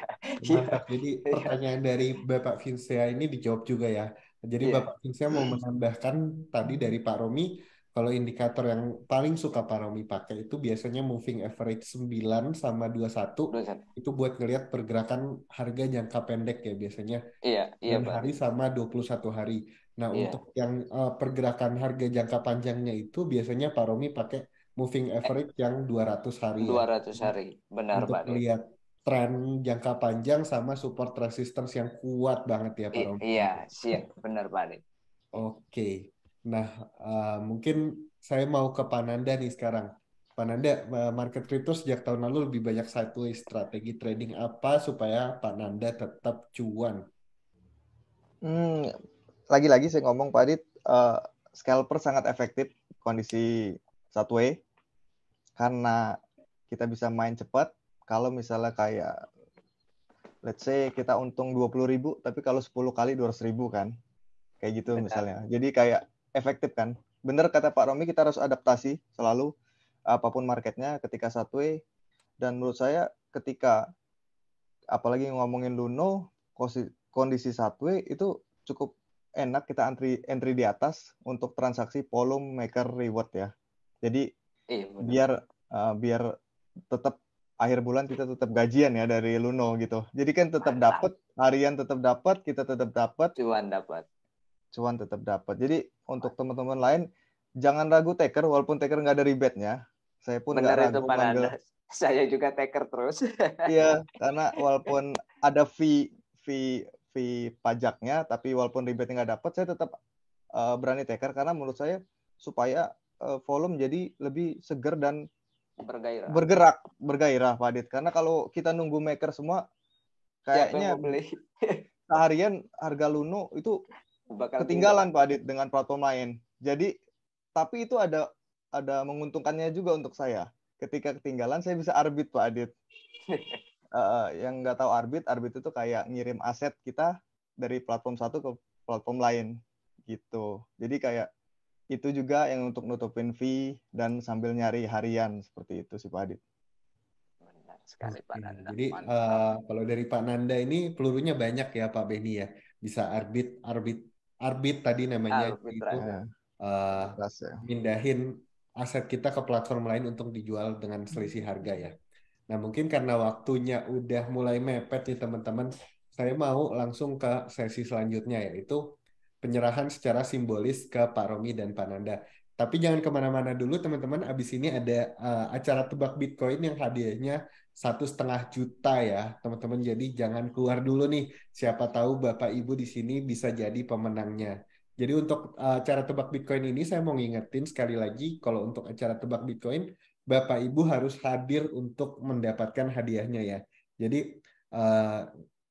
Mantap. Jadi pertanyaan dari Bapak Vinsea ini dijawab juga ya. Jadi Bapak Vinsea mau menambahkan tadi dari Pak Romi, kalau indikator yang paling suka Pak Romi pakai itu biasanya moving average 9 sama 21. Itu buat ngelihat pergerakan harga jangka pendek ya biasanya. Iya, 9 hari sama 21 hari. Nah, untuk yang pergerakan harga jangka panjangnya itu biasanya Pak Romi pakai moving average yang 200 hari 200 hari. Benar, untuk Pak Dit. lihat tren jangka panjang sama support resistance yang kuat banget ya Pak Romi. Iya, siap. Benar Pak Dit. Oke. Nah, mungkin saya mau ke Pak Nanda nih sekarang. Pak Nanda, market crypto sejak tahun lalu lebih banyak sideways. Strategi trading apa supaya Pak Nanda tetap cuan? Lagi-lagi saya ngomong Pak Adit, scalper sangat efektif kondisi sideways karena kita bisa main cepat. Kalau misalnya kayak let's say kita untung 20.000 tapi kalau 10 kali 200.000 kan, kayak gitu. Benar. Misalnya. Jadi kayak efektif kan. Bener kata Pak Romi, kita harus adaptasi selalu apapun marketnya ketika sideways. Dan menurut saya ketika apalagi ngomongin Luno, kondisi sideways itu cukup enak kita entry di atas untuk transaksi volume maker reward ya. Jadi biar tetap akhir bulan kita tetap gajian ya dari Luno gitu. Jadi kan tetap dapat, harian tetap dapat, kita tetap dapat, cuan tetap dapat. Jadi untuk teman-teman lain jangan ragu taker, walaupun taker nggak ada rebate-nya. Saya pun nggak ragu panggil. Saya juga taker terus. Iya, karena walaupun ada fee pajaknya, tapi walaupun rebate nggak dapat, saya tetap berani taker karena menurut saya supaya volume jadi lebih seger dan bergairah Pak Adit. Karena kalau kita nunggu maker semua, kayaknya seharian harga Luno itu ketinggalan Pak Adit dengan platform lain. Jadi, tapi itu ada menguntungkannya juga untuk saya. Ketika ketinggalan, saya bisa arbit Pak Adit. Yang nggak tahu arbit itu kayak ngirim aset kita dari platform satu ke platform lain gitu. Jadi kayak itu juga yang untuk nutupin fee dan sambil nyari harian seperti itu sih Pak Adit. Benar sekali Pak Nanda. Jadi kalau dari Pak Nanda ini pelurunya banyak ya Pak Beni ya. Bisa arbit tadi namanya itu mindahin aset kita ke platform lain untuk dijual dengan selisih harga ya. Nah, mungkin karena waktunya udah mulai mepet nih teman-teman, saya mau langsung ke sesi selanjutnya yaitu penyerahan secara simbolis ke Pak Romi dan Pak Nanda. Tapi jangan kemana-mana dulu teman-teman, abis ini ada acara tebak Bitcoin yang hadiahnya 1,5 juta ya teman-teman. Jadi jangan keluar dulu nih, siapa tahu Bapak Ibu di sini bisa jadi pemenangnya. Jadi untuk acara tebak Bitcoin ini saya mau ngingetin sekali lagi, kalau untuk acara tebak Bitcoin, Bapak Ibu harus hadir untuk mendapatkan hadiahnya ya. Jadi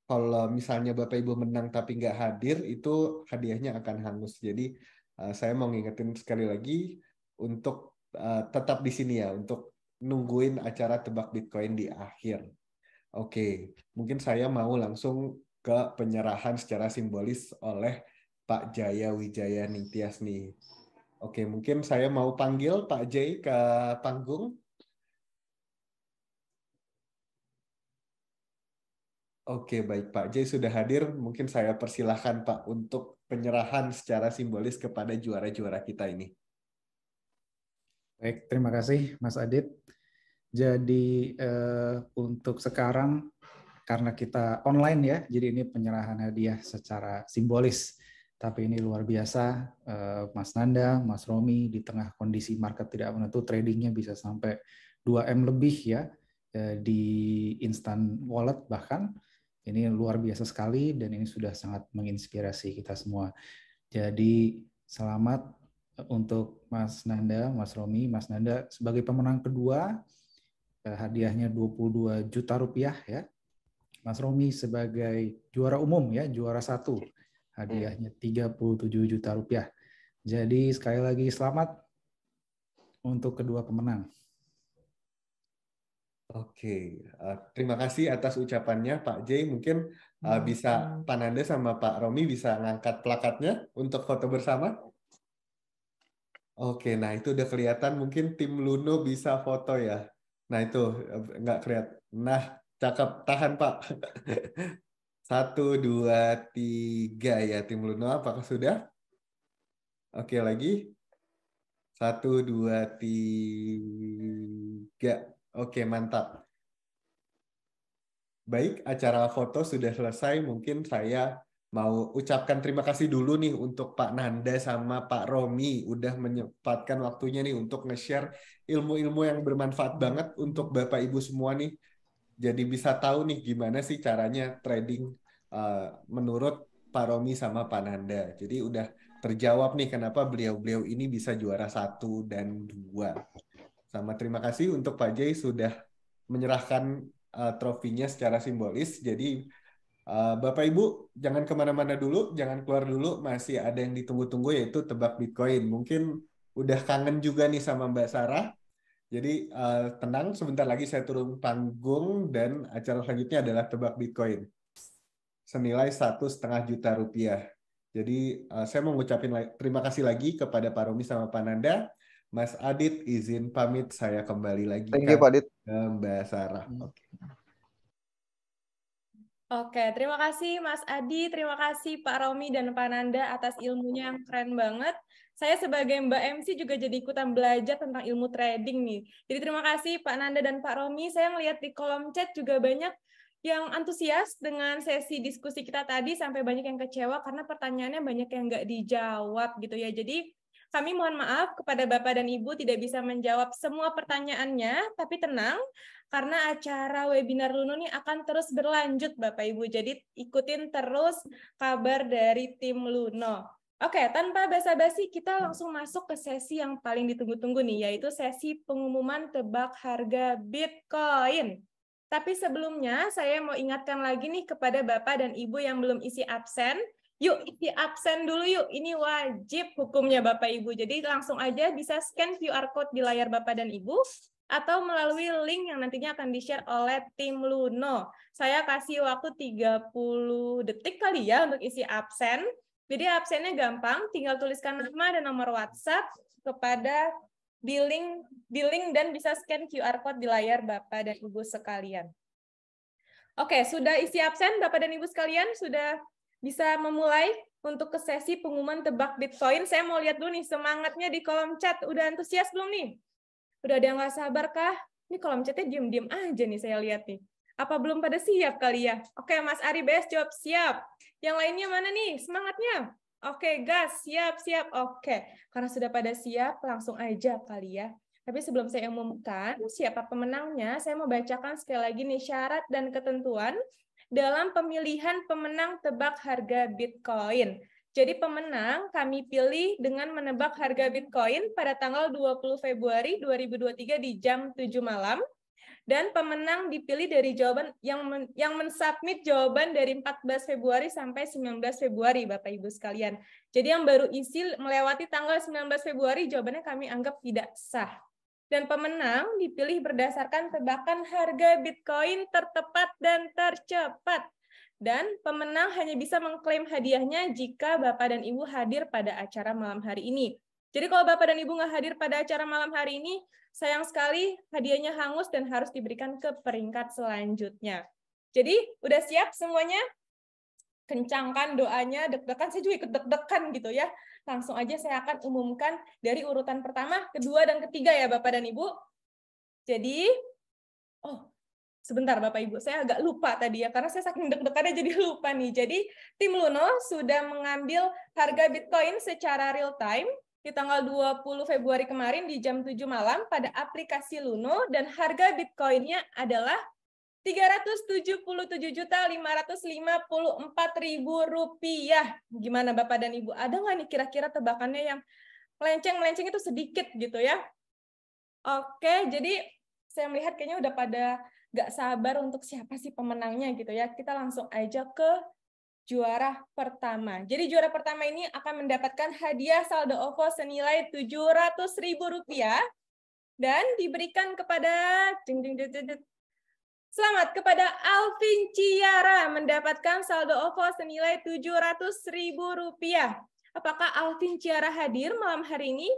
kalau misalnya Bapak Ibu menang tapi nggak hadir, itu hadiahnya akan hangus. Jadi saya mau ngingetin sekali lagi untuk tetap di sini ya, untuk nungguin acara tebak Bitcoin di akhir. Oke, mungkin saya mau langsung ke penyerahan secara simbolis oleh Pak Jaya Wijaya Ningtyas nih. Oke, mungkin saya mau panggil Pak Jay ke panggung. Oke, baik Pak Jay sudah hadir. Mungkin saya persilahkan Pak untuk penyerahan secara simbolis kepada juara-juara kita ini. Baik, terima kasih Mas Adit. Jadi untuk sekarang karena kita online ya, jadi ini penyerahan hadiah secara simbolis. Tapi ini luar biasa, Mas Nanda, Mas Romi, di tengah kondisi market tidak menentu, tradingnya bisa sampai 2M lebih ya, di instant wallet bahkan. Ini luar biasa sekali dan ini sudah sangat menginspirasi kita semua. Jadi selamat untuk Mas Nanda, Mas Romi. Mas Nanda sebagai pemenang kedua, hadiahnya 22 juta rupiah ya. Mas Romi sebagai juara umum ya, juara 1, hadiahnya 37 juta rupiah. Jadi sekali lagi selamat untuk kedua pemenang. Oke, terima kasih atas ucapannya Pak J. Mungkin bisa Pak Nanda sama Pak Romi bisa ngangkat plakatnya untuk foto bersama. Oke, nah itu udah kelihatan. Mungkin tim Luno bisa foto ya. Nah itu nggak kelihatan. Nah, cakep. Tahan Pak. 1, 2, 3 ya tim Luno. Apakah sudah? Oke lagi. 1, 2, 3. Oke, mantap. Baik, acara foto sudah selesai. Mungkin saya mau ucapkan terima kasih dulu nih untuk Pak Nanda sama Pak Romi udah menyempatkan waktunya nih untuk nge-share ilmu-ilmu yang bermanfaat banget untuk Bapak Ibu semua nih. Jadi bisa tahu nih gimana sih caranya trading menurut Pak Romi sama Pak Nanda. Jadi udah terjawab nih kenapa beliau-beliau ini bisa juara 1 dan 2. Sama terima kasih untuk Pak Jay sudah menyerahkan trofinya secara simbolis. Jadi Bapak Ibu jangan kemana-mana dulu, jangan keluar dulu, masih ada yang ditunggu-tunggu yaitu tebak Bitcoin. Mungkin udah kangen juga nih sama Mbak Sarah. Jadi tenang, sebentar lagi saya turun panggung dan acara selanjutnya adalah tebak Bitcoin senilai 1,5 juta rupiah. Jadi saya mau ngucapin terima kasih lagi kepada Pak Romi sama Pak Nanda. Mas Adit izin pamit, saya kembali lagi Thank you, Pak Adit. ke Mbak Sarah. Oke. Oke, terima kasih Mas Adi, terima kasih Pak Romi dan Pak Nanda atas ilmunya yang keren banget. Saya sebagai Mbak MC juga jadi ikutan belajar tentang ilmu trading nih. Jadi terima kasih Pak Nanda dan Pak Romi. Saya melihat di kolom chat juga banyak yang antusias dengan sesi diskusi kita tadi, sampai banyak yang kecewa karena pertanyaannya banyak yang nggak dijawab gitu ya. Jadi kami mohon maaf kepada Bapak dan Ibu tidak bisa menjawab semua pertanyaannya, tapi tenang, karena acara webinar Luno ini akan terus berlanjut Bapak Ibu. Jadi ikutin terus kabar dari tim Luno. Oke, tanpa basa-basi kita langsung masuk ke sesi yang paling ditunggu-tunggu nih, yaitu sesi pengumuman tebak harga Bitcoin. Tapi sebelumnya saya mau ingatkan lagi nih kepada Bapak dan Ibu yang belum isi absen. Yuk isi absen dulu yuk, ini wajib hukumnya Bapak Ibu. Jadi langsung aja bisa scan QR code di layar Bapak dan Ibu, atau melalui link yang nantinya akan di-share oleh tim Luno. Saya kasih waktu 30 detik kali ya untuk isi absen. Jadi absennya gampang, tinggal tuliskan nama dan nomor WhatsApp kepada billing dan bisa scan QR code di layar Bapak dan Ibu sekalian. Oke, sudah isi absen Bapak dan Ibu sekalian? Sudah bisa memulai untuk ke sesi pengumuman tebak Bitcoin? Saya mau lihat dulu nih semangatnya di kolom chat. Udah antusias belum nih? Udah ada yang nggak sabar kah? Ini kolom chatnya diem-diem aja nih saya lihat nih. Apa belum pada siap kali ya? Oke, Mas Ari BS jawab siap. Yang lainnya mana nih semangatnya? Oke, gas, siap. Oke, karena sudah pada siap, langsung aja kali ya. Tapi sebelum saya umumkan siapa pemenangnya, saya mau bacakan sekali lagi nih syarat dan ketentuan dalam pemilihan pemenang tebak harga Bitcoin. Jadi pemenang kami pilih dengan menebak harga Bitcoin pada tanggal 20 Februari 2023 di jam 7 malam. Dan pemenang dipilih dari jawaban yang mensubmit jawaban dari 14 Februari sampai 19 Februari, Bapak Ibu sekalian. Jadi yang baru isi melewati tanggal 19 Februari, jawabannya kami anggap tidak sah. Dan pemenang dipilih berdasarkan tebakan harga Bitcoin tertepat dan tercepat. Dan pemenang hanya bisa mengklaim hadiahnya jika Bapak dan Ibu hadir pada acara malam hari ini. Jadi kalau Bapak dan Ibu nggak hadir pada acara malam hari ini, sayang sekali hadiahnya hangus dan harus diberikan ke peringkat selanjutnya. Jadi udah siap semuanya? kencangkan doanya, deg-degan, saya juga ikut deg-degan gitu ya. Langsung aja saya akan umumkan dari urutan pertama, kedua, dan ketiga ya Bapak dan Ibu. Jadi, sebentar Bapak Ibu, saya agak lupa tadi ya, karena saya saking deg-degannya jadi lupa nih. Jadi, tim Luno sudah mengambil harga Bitcoin secara real time di tanggal 20 Februari kemarin di jam 7 malam pada aplikasi Luno, dan harga Bitcoin-nya adalah Rp377.554.000. Gimana Bapak dan Ibu? Ada nggak nih kira-kira tebakannya yang melenceng-melenceng itu sedikit gitu ya? Oke, jadi saya melihat kayaknya udah pada nggak sabar untuk siapa sih pemenangnya gitu ya. Kita langsung aja ke juara pertama. Jadi juara pertama ini akan mendapatkan hadiah saldo OVO senilai Rp700.000 dan diberikan kepada selamat kepada Alvin Ciara mendapatkan saldo OVO senilai Rp700.000. Apakah Alvin Ciara hadir malam hari ini?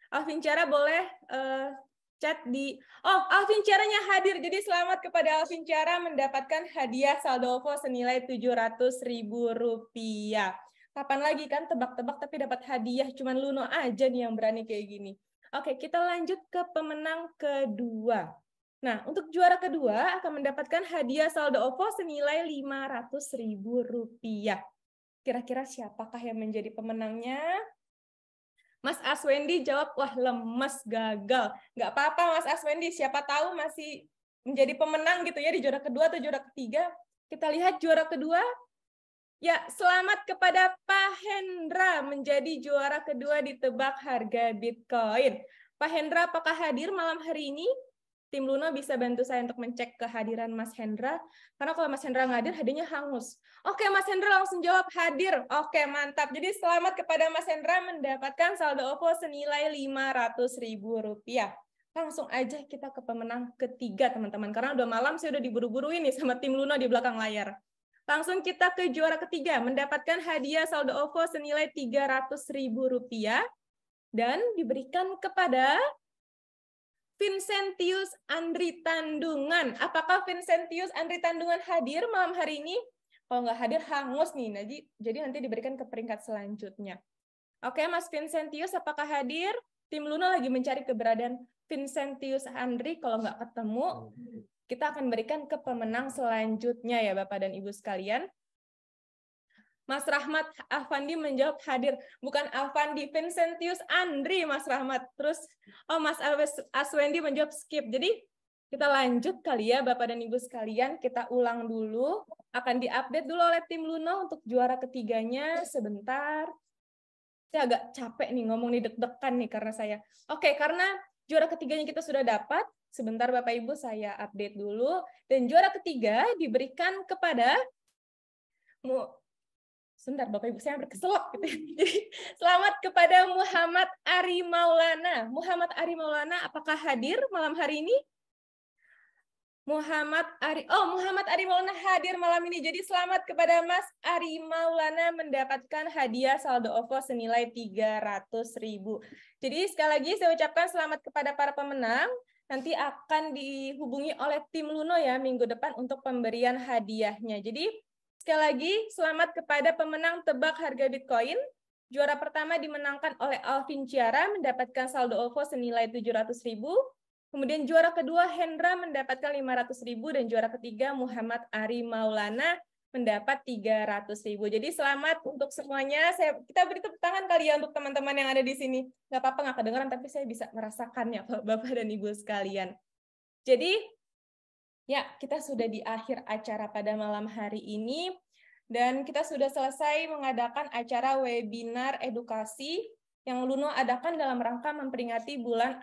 Alvin Ciara boleh chat di... Alvin Ciaranya hadir. Jadi selamat kepada Alvin Ciara mendapatkan hadiah saldo OVO senilai Rp700.000. Kapan lagi kan tebak-tebak tapi dapat hadiah, cuman Luno aja nih yang berani kayak gini. Oke, kita lanjut ke pemenang kedua. Nah, untuk juara kedua akan mendapatkan hadiah saldo OVO senilai Rp500.000. Kira-kira siapakah yang menjadi pemenangnya? Mas Aswendi jawab, wah lemes, gagal. Nggak apa-apa Mas Aswendi, siapa tahu masih menjadi pemenang gitu ya di juara kedua atau juara ketiga. Kita lihat juara kedua. Ya, selamat kepada Pak Hendra menjadi juara kedua di tebak harga Bitcoin. Pak Hendra apakah hadir malam hari ini? Tim Luno bisa bantu saya untuk mencek kehadiran Mas Hendra, karena kalau Mas Hendra nggak hadir, hadiahnya hangus. Oke, Mas Hendra langsung jawab hadir. Oke, mantap. Jadi selamat kepada Mas Hendra mendapatkan saldo OVO senilai Rp500.000. Langsung aja kita ke pemenang ketiga, teman-teman. Karena udah malam, saya udah diburu-buru ini sama tim Luno di belakang layar. Langsung kita ke juara ketiga, mendapatkan hadiah saldo OVO senilai Rp300.000 dan diberikan kepada Vincentius Andri Tandungan. Apakah Vincentius Andri Tandungan hadir malam hari ini? Kalau nggak hadir, hangus nih. Jadi nanti diberikan ke peringkat selanjutnya. Oke, Mas Vincentius, apakah hadir? Tim Luno lagi mencari keberadaan Vincentius Andri. Kalau nggak ketemu, kita akan berikan ke pemenang selanjutnya ya Bapak dan Ibu sekalian. Mas Rahmat Afandi menjawab hadir. Bukan Afandi, Vincentius Andri, Mas Rahmat. Terus, Mas Aswendi menjawab skip. Jadi, kita lanjut kali ya, Bapak dan Ibu sekalian. Kita ulang dulu. Akan diupdate dulu oleh tim Luno untuk juara ketiganya. Sebentar. Saya agak capek nih, ngomong nih deg-degan nih karena saya. Oke, karena juara ketiganya kita sudah dapat. Sebentar, Bapak Ibu, saya update dulu. Dan juara ketiga diberikan kepada... Sebentar, Bapak Ibu, saya berkeselak gitu. Jadi, selamat kepada Muhammad Ari Maulana. Muhammad Ari Maulana, apakah hadir malam hari ini? Muhammad Ari Maulana hadir malam ini. Jadi, selamat kepada Mas Ari Maulana mendapatkan hadiah saldo OVO senilai Rp300.000. Jadi, sekali lagi saya ucapkan selamat kepada para pemenang. Nanti akan dihubungi oleh tim Luno ya minggu depan untuk pemberian hadiahnya. Jadi, sekali lagi, selamat kepada pemenang tebak harga Bitcoin. Juara pertama dimenangkan oleh Alvin Ciara, mendapatkan saldo OVO senilai Rp700.000. Kemudian juara kedua, Hendra mendapatkan Rp500.000. Dan juara ketiga, Muhammad Ari Maulana mendapat Rp300.000. Jadi selamat untuk semuanya. Kita beri tepuk tangan kali ya untuk teman-teman yang ada di sini. Nggak apa-apa, nggak kedengeran, tapi saya bisa merasakannya, Bapak dan Ibu sekalian. Jadi, ya, kita sudah di akhir acara pada malam hari ini, dan kita sudah selesai mengadakan acara webinar edukasi yang Luno adakan dalam rangka memperingati bulan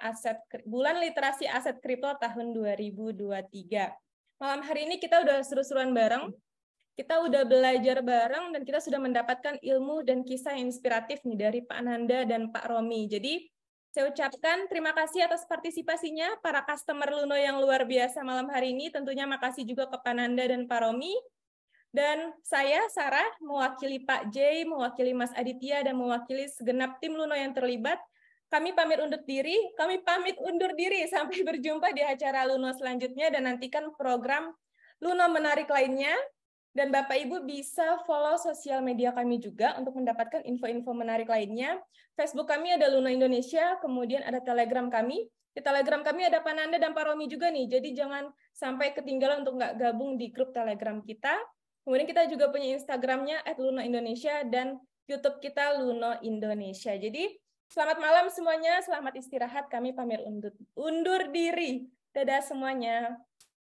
literasi aset kripto tahun 2023. Malam hari ini kita udah seru-seruan bareng, kita udah belajar bareng, dan kita sudah mendapatkan ilmu dan kisah yang inspiratif nih dari Pak Nanda dan Pak Romi. Jadi, saya ucapkan terima kasih atas partisipasinya, para customer Luno yang luar biasa malam hari ini. Tentunya makasih juga ke Pak Nanda dan Pak Romi. Dan saya, Sarah, mewakili Pak J, mewakili Mas Aditya, dan mewakili segenap tim Luno yang terlibat. Kami pamit undur diri. Sampai berjumpa di acara Luno selanjutnya, dan nantikan program Luno menarik lainnya. Dan Bapak Ibu bisa follow sosial media kami juga untuk mendapatkan info-info menarik lainnya. Facebook kami ada Luno Indonesia, kemudian ada Telegram kami. Di Telegram kami ada Pananda dan Pak Romi juga nih, jadi jangan sampai ketinggalan untuk nggak gabung di grup Telegram kita. Kemudian kita juga punya Instagramnya @lunoindonesia dan YouTube kita Luno Indonesia. Jadi selamat malam semuanya, selamat istirahat. Kami pamit undur diri. Dadah semuanya.